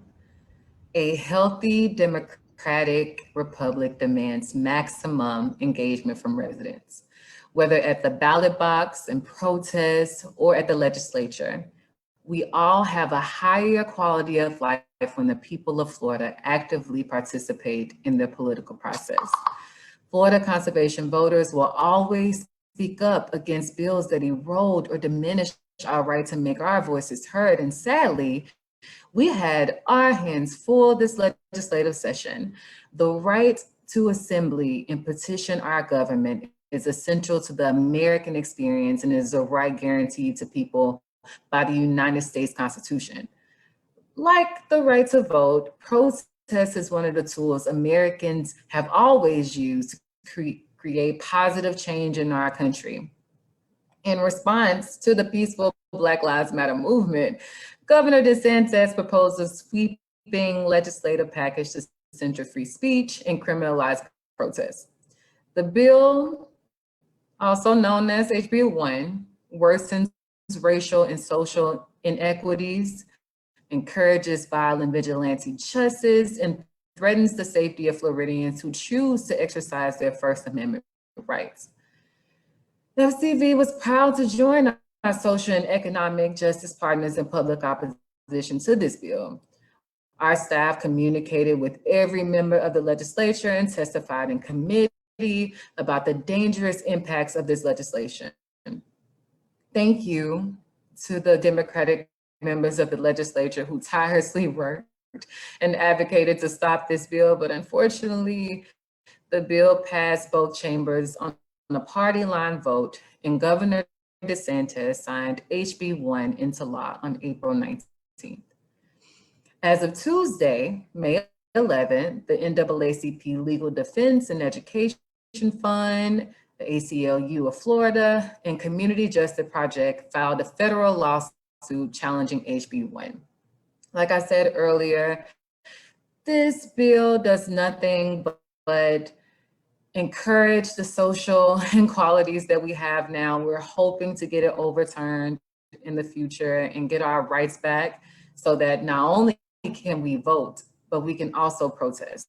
A healthy democratic republic demands maximum engagement from residents, whether at the ballot box, in protests, or at the legislature. We all have a higher quality of life when the people of Florida actively participate in the political process. Florida conservation voters will always speak up against bills that erode or diminish our right to make our voices heard. And sadly, we had our hands full this legislative session. The right to assembly and petition our government is essential to the American experience and is a right guaranteed to people by the United States Constitution. Like the right to vote, protest is one of the tools Americans have always used to create positive change in our country. In response to the peaceful Black Lives Matter movement, Governor DeSantis proposed a sweeping legislative package to censor free speech and criminalize protests. The bill, also known as HB 1, worsens racial and social inequities, encourages violent vigilante justice, and threatens the safety of Floridians who choose to exercise their First Amendment rights. FCV was proud to join our social and economic justice partners in public opposition to this bill. Our staff communicated with every member of the legislature and testified in committee about the dangerous impacts of this legislation. Thank you to the Democratic members of the legislature who tirelessly worked and advocated to stop this bill, but unfortunately, the bill passed both chambers on a party line vote, and Governor DeSantis signed HB 1 into law on April 19th. As of Tuesday, May 11th, the NAACP Legal Defense and Education Fund, the ACLU of Florida, and Community Justice Project filed a federal lawsuit challenging HB 1. Like I said earlier, this bill does nothing but encourage the social inequalities that we have now. We're hoping to get it overturned in the future and get our rights back so that not only can we vote, but we can also protest.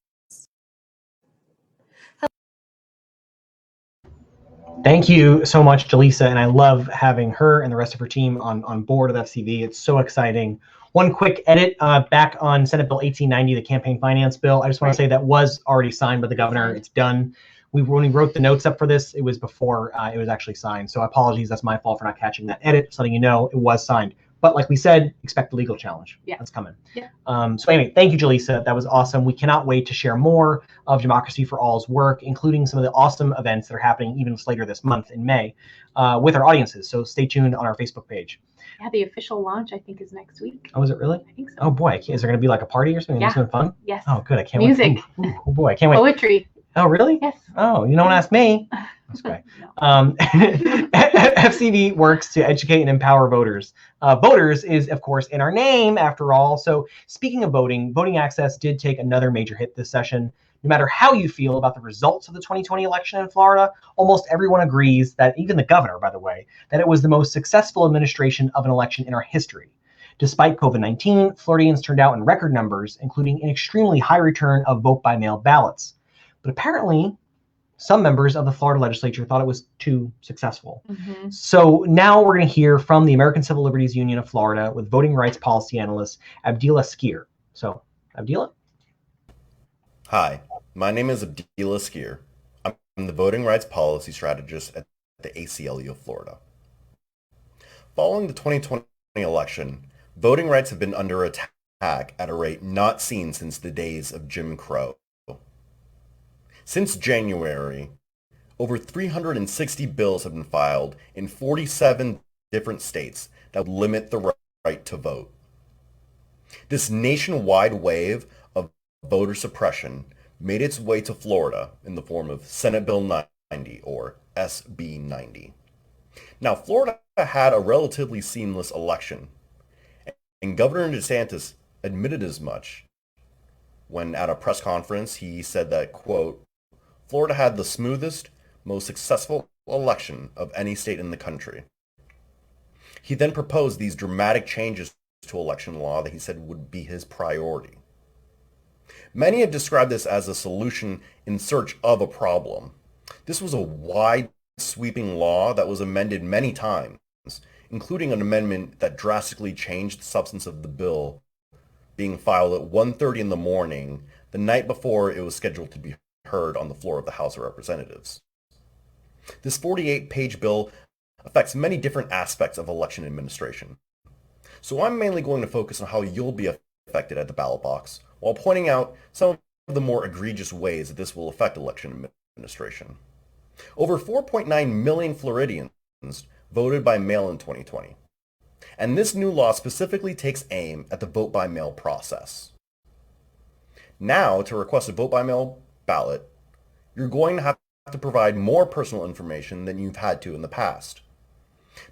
Thank you so much, Jalisa, and I love having her and the rest of her team on board of FCV. It's so exciting. One quick edit back on Senate Bill 1890, the campaign finance bill. I just want to say that was already signed by the governor. It's done. When we wrote the notes up for this, it was before it was actually signed. So apologies, that's my fault for not catching that edit. Just letting you know it was signed. But like we said, expect the legal challenge. Yeah, that's coming. Yeah. So anyway, thank you, Jalisa. That was awesome. We cannot wait to share more of Democracy for All's work, including some of the awesome events that are happening even later this month in May with our audiences. So stay tuned on our Facebook page.
Yeah, the official launch, I think, is next week.
Oh, is it really?
I think so.
Oh, boy. Is there going to be like a party or something?
Yeah.
Something fun?
Yes.
Oh, good. I can't
Music.
wait. Music. Oh, boy. I can't wait.
Poetry.
Oh, really?
Yes.
Oh, you don't ask me. That's great. FCV works to educate and empower voters. Voters is, of course, in our name, after all. So speaking of voting, voting access did take another major hit this session. No matter how you feel about the results of the 2020 election in Florida, almost everyone agrees that, even the governor, by the way, that it was the most successful administration of an election in our history. Despite COVID-19, Floridians turned out in record numbers, including an extremely high return of vote-by-mail ballots. But apparently, some members of the Florida legislature thought it was too successful.
Mm-hmm.
So now we're going to hear from the American Civil Liberties Union of Florida with voting rights policy analyst Abdillah Skier. So, Abdillah?
Hi, my name is Abdillah Skier. I'm the voting rights policy strategist at the ACLU of Florida. Following the 2020 election, voting rights have been under attack at a rate not seen since the days of Jim Crow. Since January, over 360 bills have been filed in 47 different states that would limit the right to vote. This nationwide wave of voter suppression made its way to Florida in the form of Senate Bill 90, or SB 90. Now, Florida had a relatively seamless election, and Governor DeSantis admitted as much when at a press conference he said that, quote, Florida had the smoothest, most successful election of any state in the country. He then proposed these dramatic changes to election law that he said would be his priority. Many have described this as a solution in search of a problem. This was a wide, sweeping law that was amended many times, including an amendment that drastically changed the substance of the bill, being filed at 1:30 in the morning, the night before it was scheduled to be heard on the floor of the House of Representatives. This 48-page bill affects many different aspects of election administration. So I'm mainly going to focus on how you'll be affected at the ballot box, while pointing out some of the more egregious ways that this will affect election administration. Over 4.9 million Floridians voted by mail in 2020, and this new law specifically takes aim at the vote-by-mail process. Now, to request a vote-by-mail ballot, you're going to have to provide more personal information than you've had to in the past.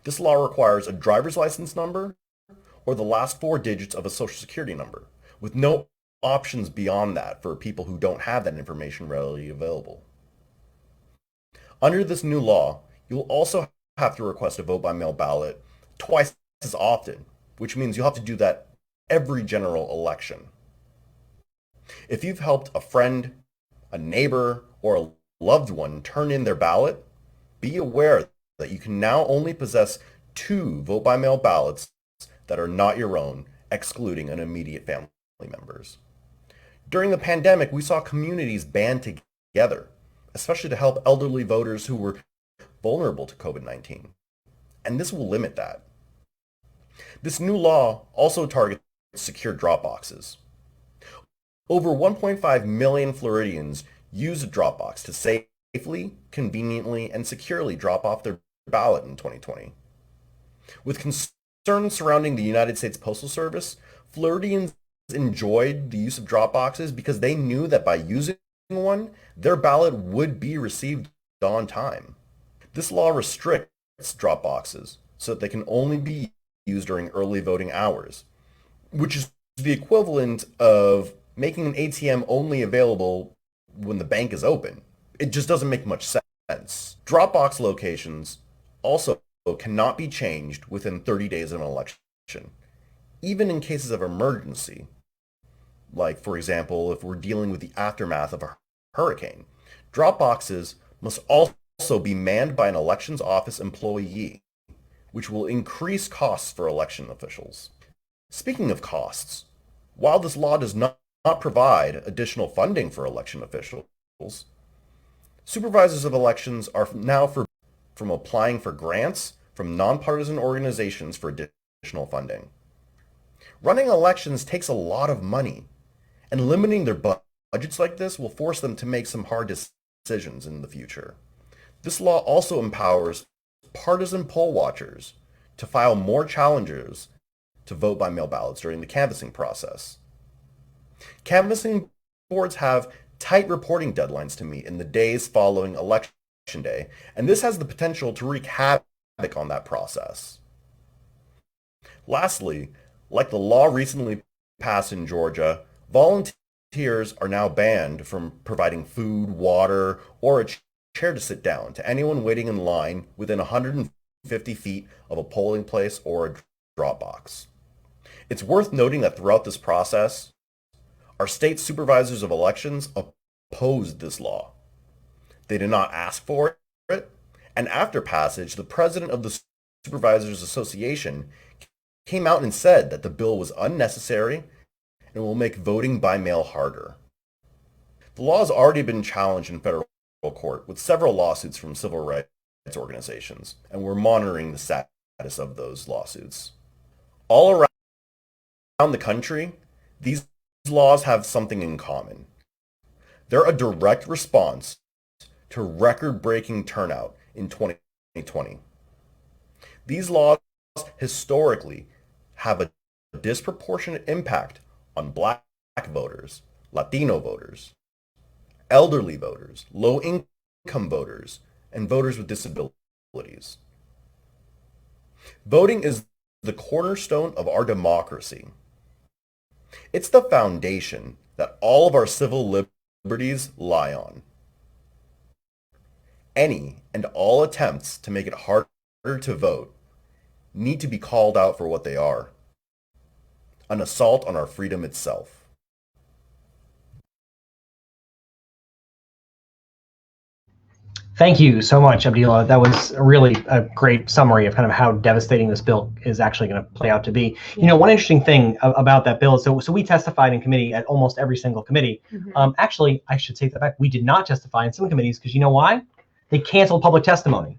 This law requires a driver's license number or the last 4 digits of a social security number, with no options beyond that for people who don't have that information readily available. Under this new law, you'll also have to request a vote-by-mail ballot twice as often, which means you'll have to do that every general election. If you've helped a friend, a neighbor, or a loved one turn in their ballot, be aware that you can now only possess 2 vote-by-mail ballots that are not your own, excluding an immediate family members. During the pandemic, we saw communities band together, especially to help elderly voters who were vulnerable to COVID-19. And this will limit that. This new law also targets secure drop boxes. Over 1.5 million Floridians use a drop box to safely, conveniently, and securely drop off their ballot in 2020. With concerns surrounding the United States Postal Service, Floridians enjoyed the use of drop boxes because they knew that by using one, their ballot would be received on time. This law restricts drop boxes so that they can only be used during early voting hours, which is the equivalent of making an ATM only available when the bank is open. It just doesn't make much sense. Dropbox locations also cannot be changed within 30 days of an election, even in cases of emergency. Like, for example, if we're dealing with the aftermath of a hurricane, drop boxes must also be manned by an elections office employee, which will increase costs for election officials. Speaking of costs, while this law does not provide additional funding for election officials, supervisors of elections are now from applying for grants from nonpartisan organizations for additional funding. Running elections takes a lot of money, and limiting their budgets like this will force them to make some hard decisions in the future. This law also empowers partisan poll watchers to file more challenges to vote by mail ballots during the canvassing process. Canvassing boards have tight reporting deadlines to meet in the days following election day, and this has the potential to wreak havoc on that process. Lastly, like the law recently passed in Georgia, volunteers are now banned from providing food, water, or a chair to sit down to anyone waiting in line within 150 feet of a polling place or a drop box. It's worth noting that throughout this process, our state supervisors of elections opposed this law. They did not ask for it, and after passage, the president of the Supervisors Association came out and said that the bill was unnecessary and will make voting by mail harder. The law has already been challenged in federal court with several lawsuits from civil rights organizations, and we're monitoring the status of those lawsuits. All around the country, these laws have something in common. They're a direct response to record-breaking turnout in 2020. These laws historically have a disproportionate impact on Black voters, Latino voters, elderly voters, low-income voters, and voters with disabilities. Voting is the cornerstone of our democracy. It's the foundation that all of our civil liberties lie on. Any and all attempts to make it harder to vote need to be called out for what they are: an assault on our freedom itself.
Thank you so much, Abdillah. That was really a great summary of kind of how devastating this bill is actually going to play out to be.
Yeah.
You know, one interesting thing about that bill is, so we testified in committee at almost every single committee. Actually, I should take that back. We did not testify in some committees because you know why? They canceled public testimony.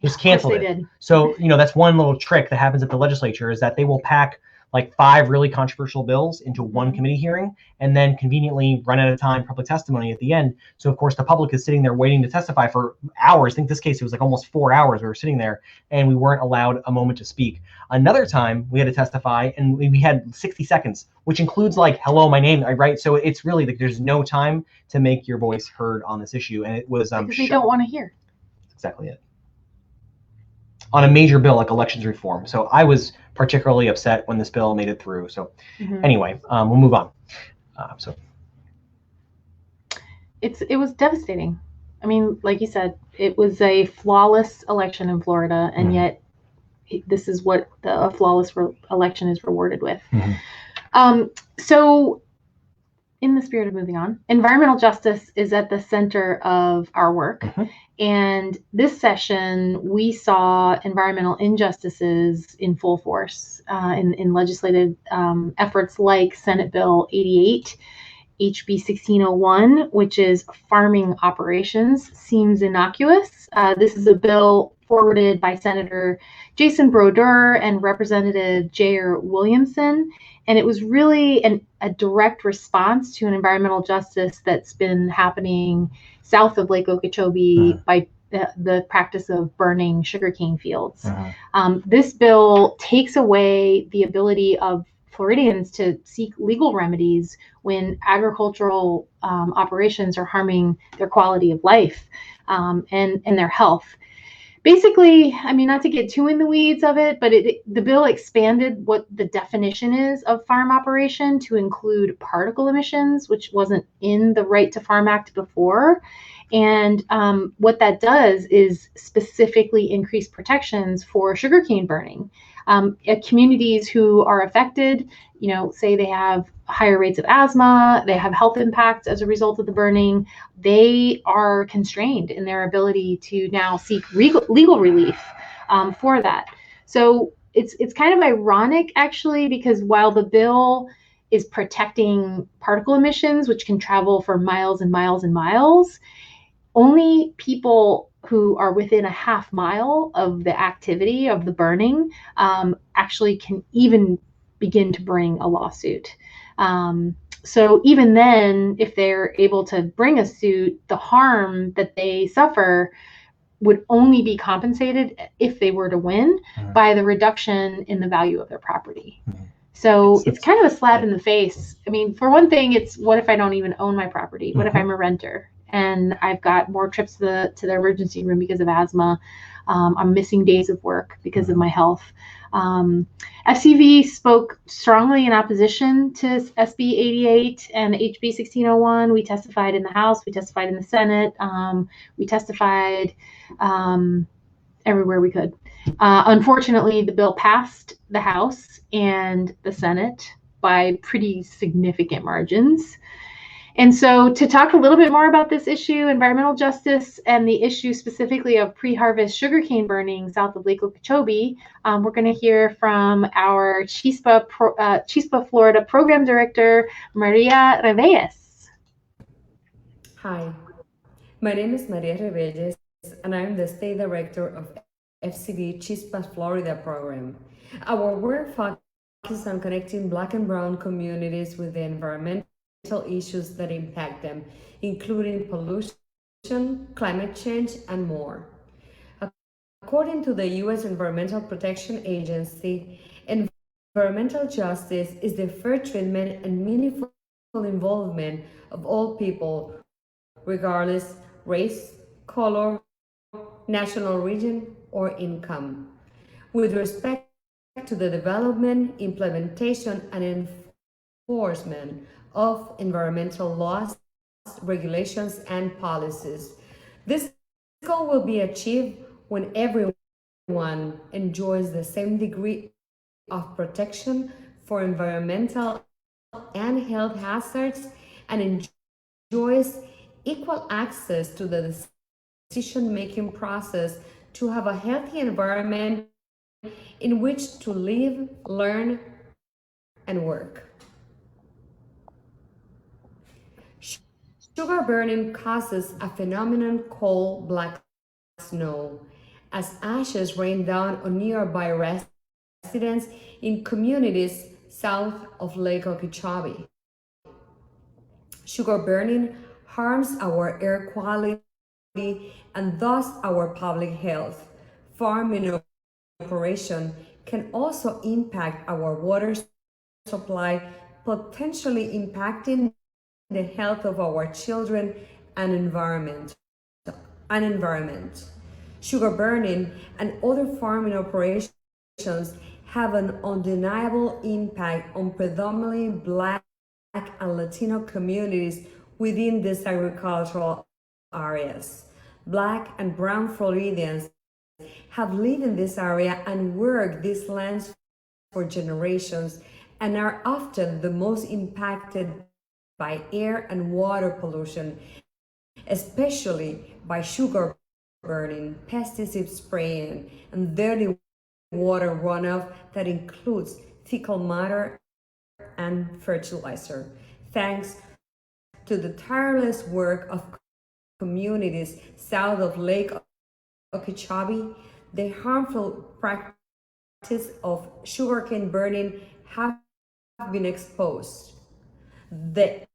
Just canceled it. Did. So, you know, that's one little trick that happens at the legislature, is that they will pack like 5 really controversial bills into one committee hearing and then conveniently run out of time public testimony at the end. So of course the public is sitting there waiting to testify for hours. I think this case it was like almost 4 hours we were sitting there and we weren't allowed a moment to speak. Another time we had to testify and we had 60 seconds, which includes like, hello, my name, right? So it's really like there's no time to make your voice heard on this issue. And it was
because they don't want to hear.
That's exactly it. On a major bill like elections reform. So I was particularly upset when this bill made it through. So anyway, we'll move on.
It was devastating. I mean, like you said, it was a flawless election in Florida, and yet this is what a flawless election is rewarded with. So in the spirit of moving on, environmental justice is at the center of our work. And this session, we saw environmental injustices in full force in legislative efforts like Senate Bill 88, HB 1601, which is farming operations. Seems innocuous. This is a bill forwarded by Senator Jason Brodeur and Representative Jair Williamson. And it was really a direct response to an environmental justice that's been happening south of Lake Okeechobee by the practice of burning sugarcane fields. This bill takes away the ability of Floridians to seek legal remedies when agricultural operations are harming their quality of life and their health. Basically, I mean, not to get too in the weeds of it, but the bill expanded what the definition is of farm operation to include particle emissions, which wasn't in the Right to Farm Act before. And what that does is specifically increase protections for sugarcane burning. Communities who are affected, you know, say they have higher rates of asthma, they have health impacts as a result of the burning, they are constrained in their ability to now seek legal relief for that. So it's kind of ironic, actually, because while the bill is protecting particle emissions, which can travel for miles and miles and miles, only people who are within a half mile of the activity of the burning actually can even begin to bring a lawsuit. So even then, if they're able to bring a suit, the harm that they suffer would only be compensated if they were to win by the reduction in the value of their property. So it's kind of a slap in the face. I mean, for one thing, it's what if I don't even own my property? What if I'm a renter and I've got more trips to the emergency room because of asthma? I'm missing days of work because of my health. FCV spoke strongly in opposition to SB 88 and HB 1601. We testified in the House, we testified in the Senate, we testified everywhere we could. Unfortunately, the bill passed the House and the Senate by pretty significant margins. And so to talk a little bit more about this issue, environmental justice, and the issue specifically of pre-harvest sugarcane burning south of Lake Okeechobee, we're going to hear from our Chispa, Florida Program Director, Maria Revelles.
Hi, my name is Maria Revelles, and I'm the State Director of FCB Chispa, Florida program. Our work focuses on connecting Black and Brown communities with the environmental issues that impact them, including pollution, climate change, and more. According to the U.S. Environmental Protection Agency, environmental justice is the fair treatment and meaningful involvement of all people, regardless race, color, national origin, or income, with respect to the development, implementation, and enforcement of environmental laws, regulations, and policies. This goal will be achieved when everyone enjoys the same degree of protection for environmental and health hazards and enjoys equal access to the decision-making process to have a healthy environment in which to live, learn, and work. Sugar burning causes a phenomenon called black snow, as ashes rain down on nearby residents in communities south of Lake Okeechobee. Sugar burning harms our air quality and thus our public health. Farming operation can also impact our water supply, potentially impacting the health of our children and environment. Sugar burning and other farming operations have an undeniable impact on predominantly Black and Latino communities within these agricultural areas. Black and Brown Floridians have lived in this area and worked these lands for generations and are often the most impacted by air and water pollution, especially by sugar burning, pesticide spraying, and dirty water runoff that includes fecal matter and fertilizer. Thanks to the tireless work of communities south of Lake Okeechobee, the harmful practice of sugarcane burning have been exposed. The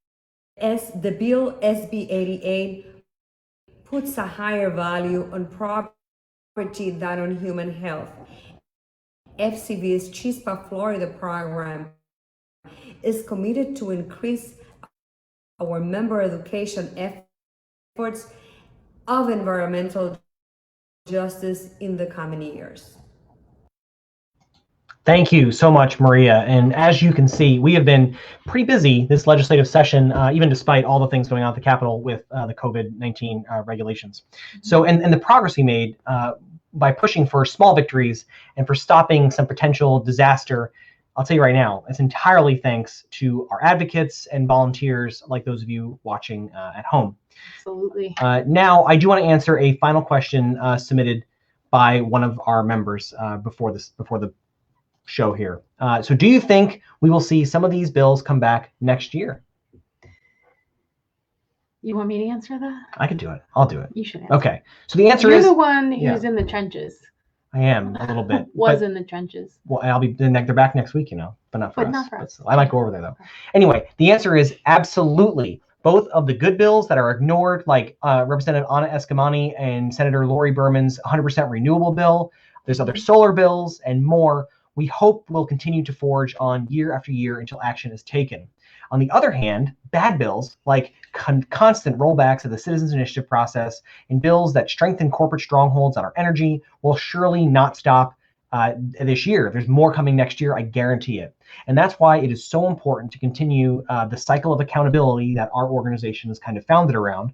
bill SB 88 puts a higher value on property than on human health. FCB's Chispa, Florida program is committed to increase our member education efforts of environmental justice in the coming years.
Thank you so much, Maria. And as you can see, we have been pretty busy this legislative session, even despite all the things going on at the Capitol with the COVID-19 regulations. So, and the progress we made by pushing for small victories and for stopping some potential disaster, I'll tell you right now, it's entirely thanks to our advocates and volunteers like those of you watching at home.
Absolutely.
Now, I do want to answer a final question submitted by one of our members before the show here. So do you think we will see some of these bills come back next year?
You want me to answer that?
I could do it. I'll do it.
You should answer.
Okay. So the answer
You're
is...
the one who's in the trenches.
I am a little bit.
In the trenches.
Well, I'll be, they're back next week, but not for us.
Not for us.
I might go over there though. Anyway, the answer is absolutely. Both of the good bills that are ignored, like Representative Ana Escamani and Senator Lori Berman's 100% renewable bill. There's other solar bills and more. We hope will continue to forge on year after year until action is taken. On the other hand, bad bills like constant rollbacks of the citizens initiative process and bills that strengthen corporate strongholds on our energy will surely not stop this year. There's more coming next year, I guarantee it. And that's why it is so important to continue the cycle of accountability that our organization is kind of founded around,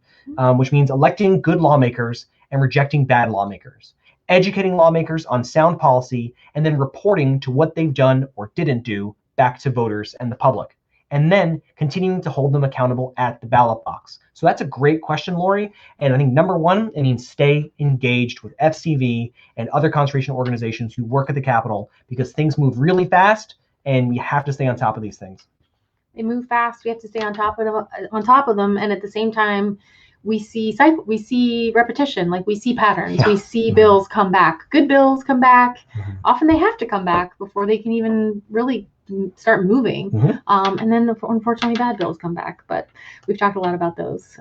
which means electing good lawmakers and rejecting bad lawmakers, educating lawmakers on sound policy, and then reporting to what they've done or didn't do back to voters and the public. and then continuing to hold them accountable at the ballot box? So that's a great question, Lori. And I think number one, it means stay engaged with FCV and other conservation organizations who work at the Capitol, because things move really fast and you have to stay on top of these things.
They move fast. We have to stay on top of them, and at the same time, we see repetition, like we see patterns. We see bills come back. Good bills come back. Often they have to come back before they can even really start moving. And then unfortunately bad bills come back, but we've talked a lot about those.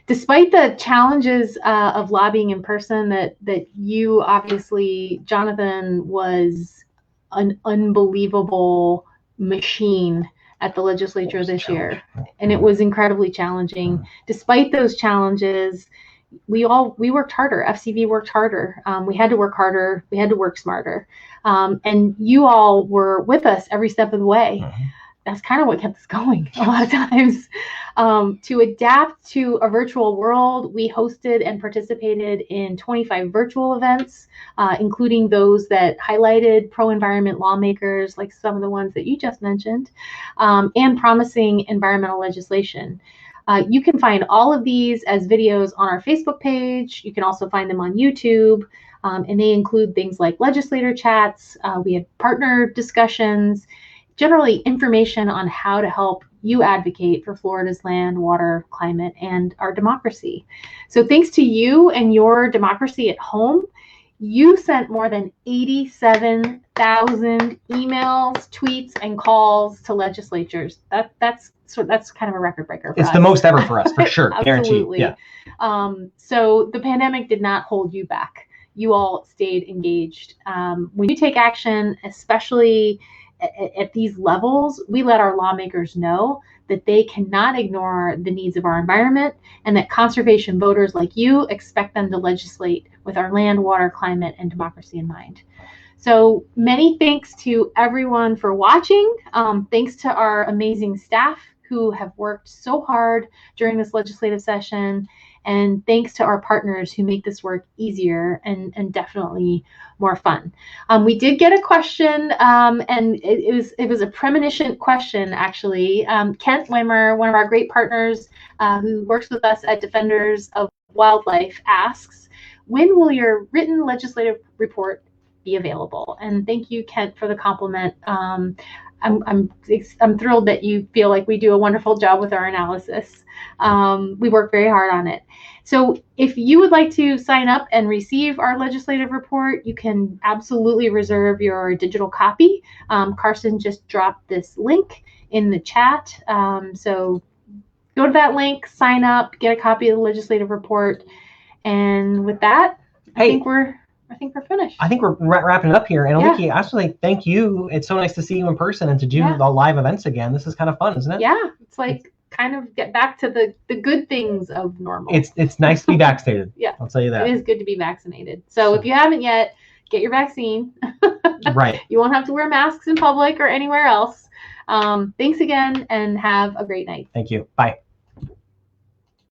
Despite the challenges of lobbying in person that you obviously, Jonathan, was an unbelievable machine at the legislature this year, and it was incredibly challenging. Despite those challenges, we worked harder. FCV worked harder. We had to work harder. We had to work smarter. And you all were with us every step of the way. That's kind of what kept us going a lot of times. To adapt to a virtual world, we hosted and participated in 25 virtual events, including those that highlighted pro-environment lawmakers, like some of the ones that you just mentioned, and promising environmental legislation. You can find all of these as videos on our Facebook page. You can also find them on YouTube, and they include things like legislator chats. We had partner discussions, generally information on how to help you advocate for Florida's land, water, climate, and our democracy. So thanks to you and your democracy at home, you sent more than 87,000 emails, tweets, and calls to legislatures. That's kind of a record breaker for us.
It's the most ever for us, for sure.
Absolutely.
Guaranteed. Yeah.
So the pandemic did not hold you back. You all stayed engaged. When you take action, especially at these levels, we let our lawmakers know that they cannot ignore the needs of our environment, and that conservation voters like you expect them to legislate with our land, water, climate, and democracy in mind. So many thanks to everyone for watching. Thanks to our amazing staff who have worked so hard during this legislative session. And thanks to our partners who make this work easier and definitely more fun. We did get a question, and it was a premonition question, actually. Kent Wimmer, one of our great partners who works with us at Defenders of Wildlife, asks, when will your written legislative report be available? And thank you, Kent, for the compliment. I'm thrilled that you feel like we do a wonderful job with our analysis. We work very hard on it. So if you would like to sign up and receive our legislative report, you can absolutely reserve your digital copy. Carson just dropped this link in the chat. So go to that link, sign up, get a copy of the legislative report. And with that, I think we're finished.
I think we're wrapping it up here. And Aliki, absolutely, thank you. It's so nice to see you in person and to do the live events again. This is kind of fun, isn't it?
Yeah, it's like kind of get back to the good things of normal.
It's nice to be vaccinated.
Yeah,
I'll tell you that.
It is good to be vaccinated. So if you haven't yet, get your vaccine.
Right.
You won't have to wear masks in public or anywhere else. Thanks again, and have a great night.
Thank you. Bye.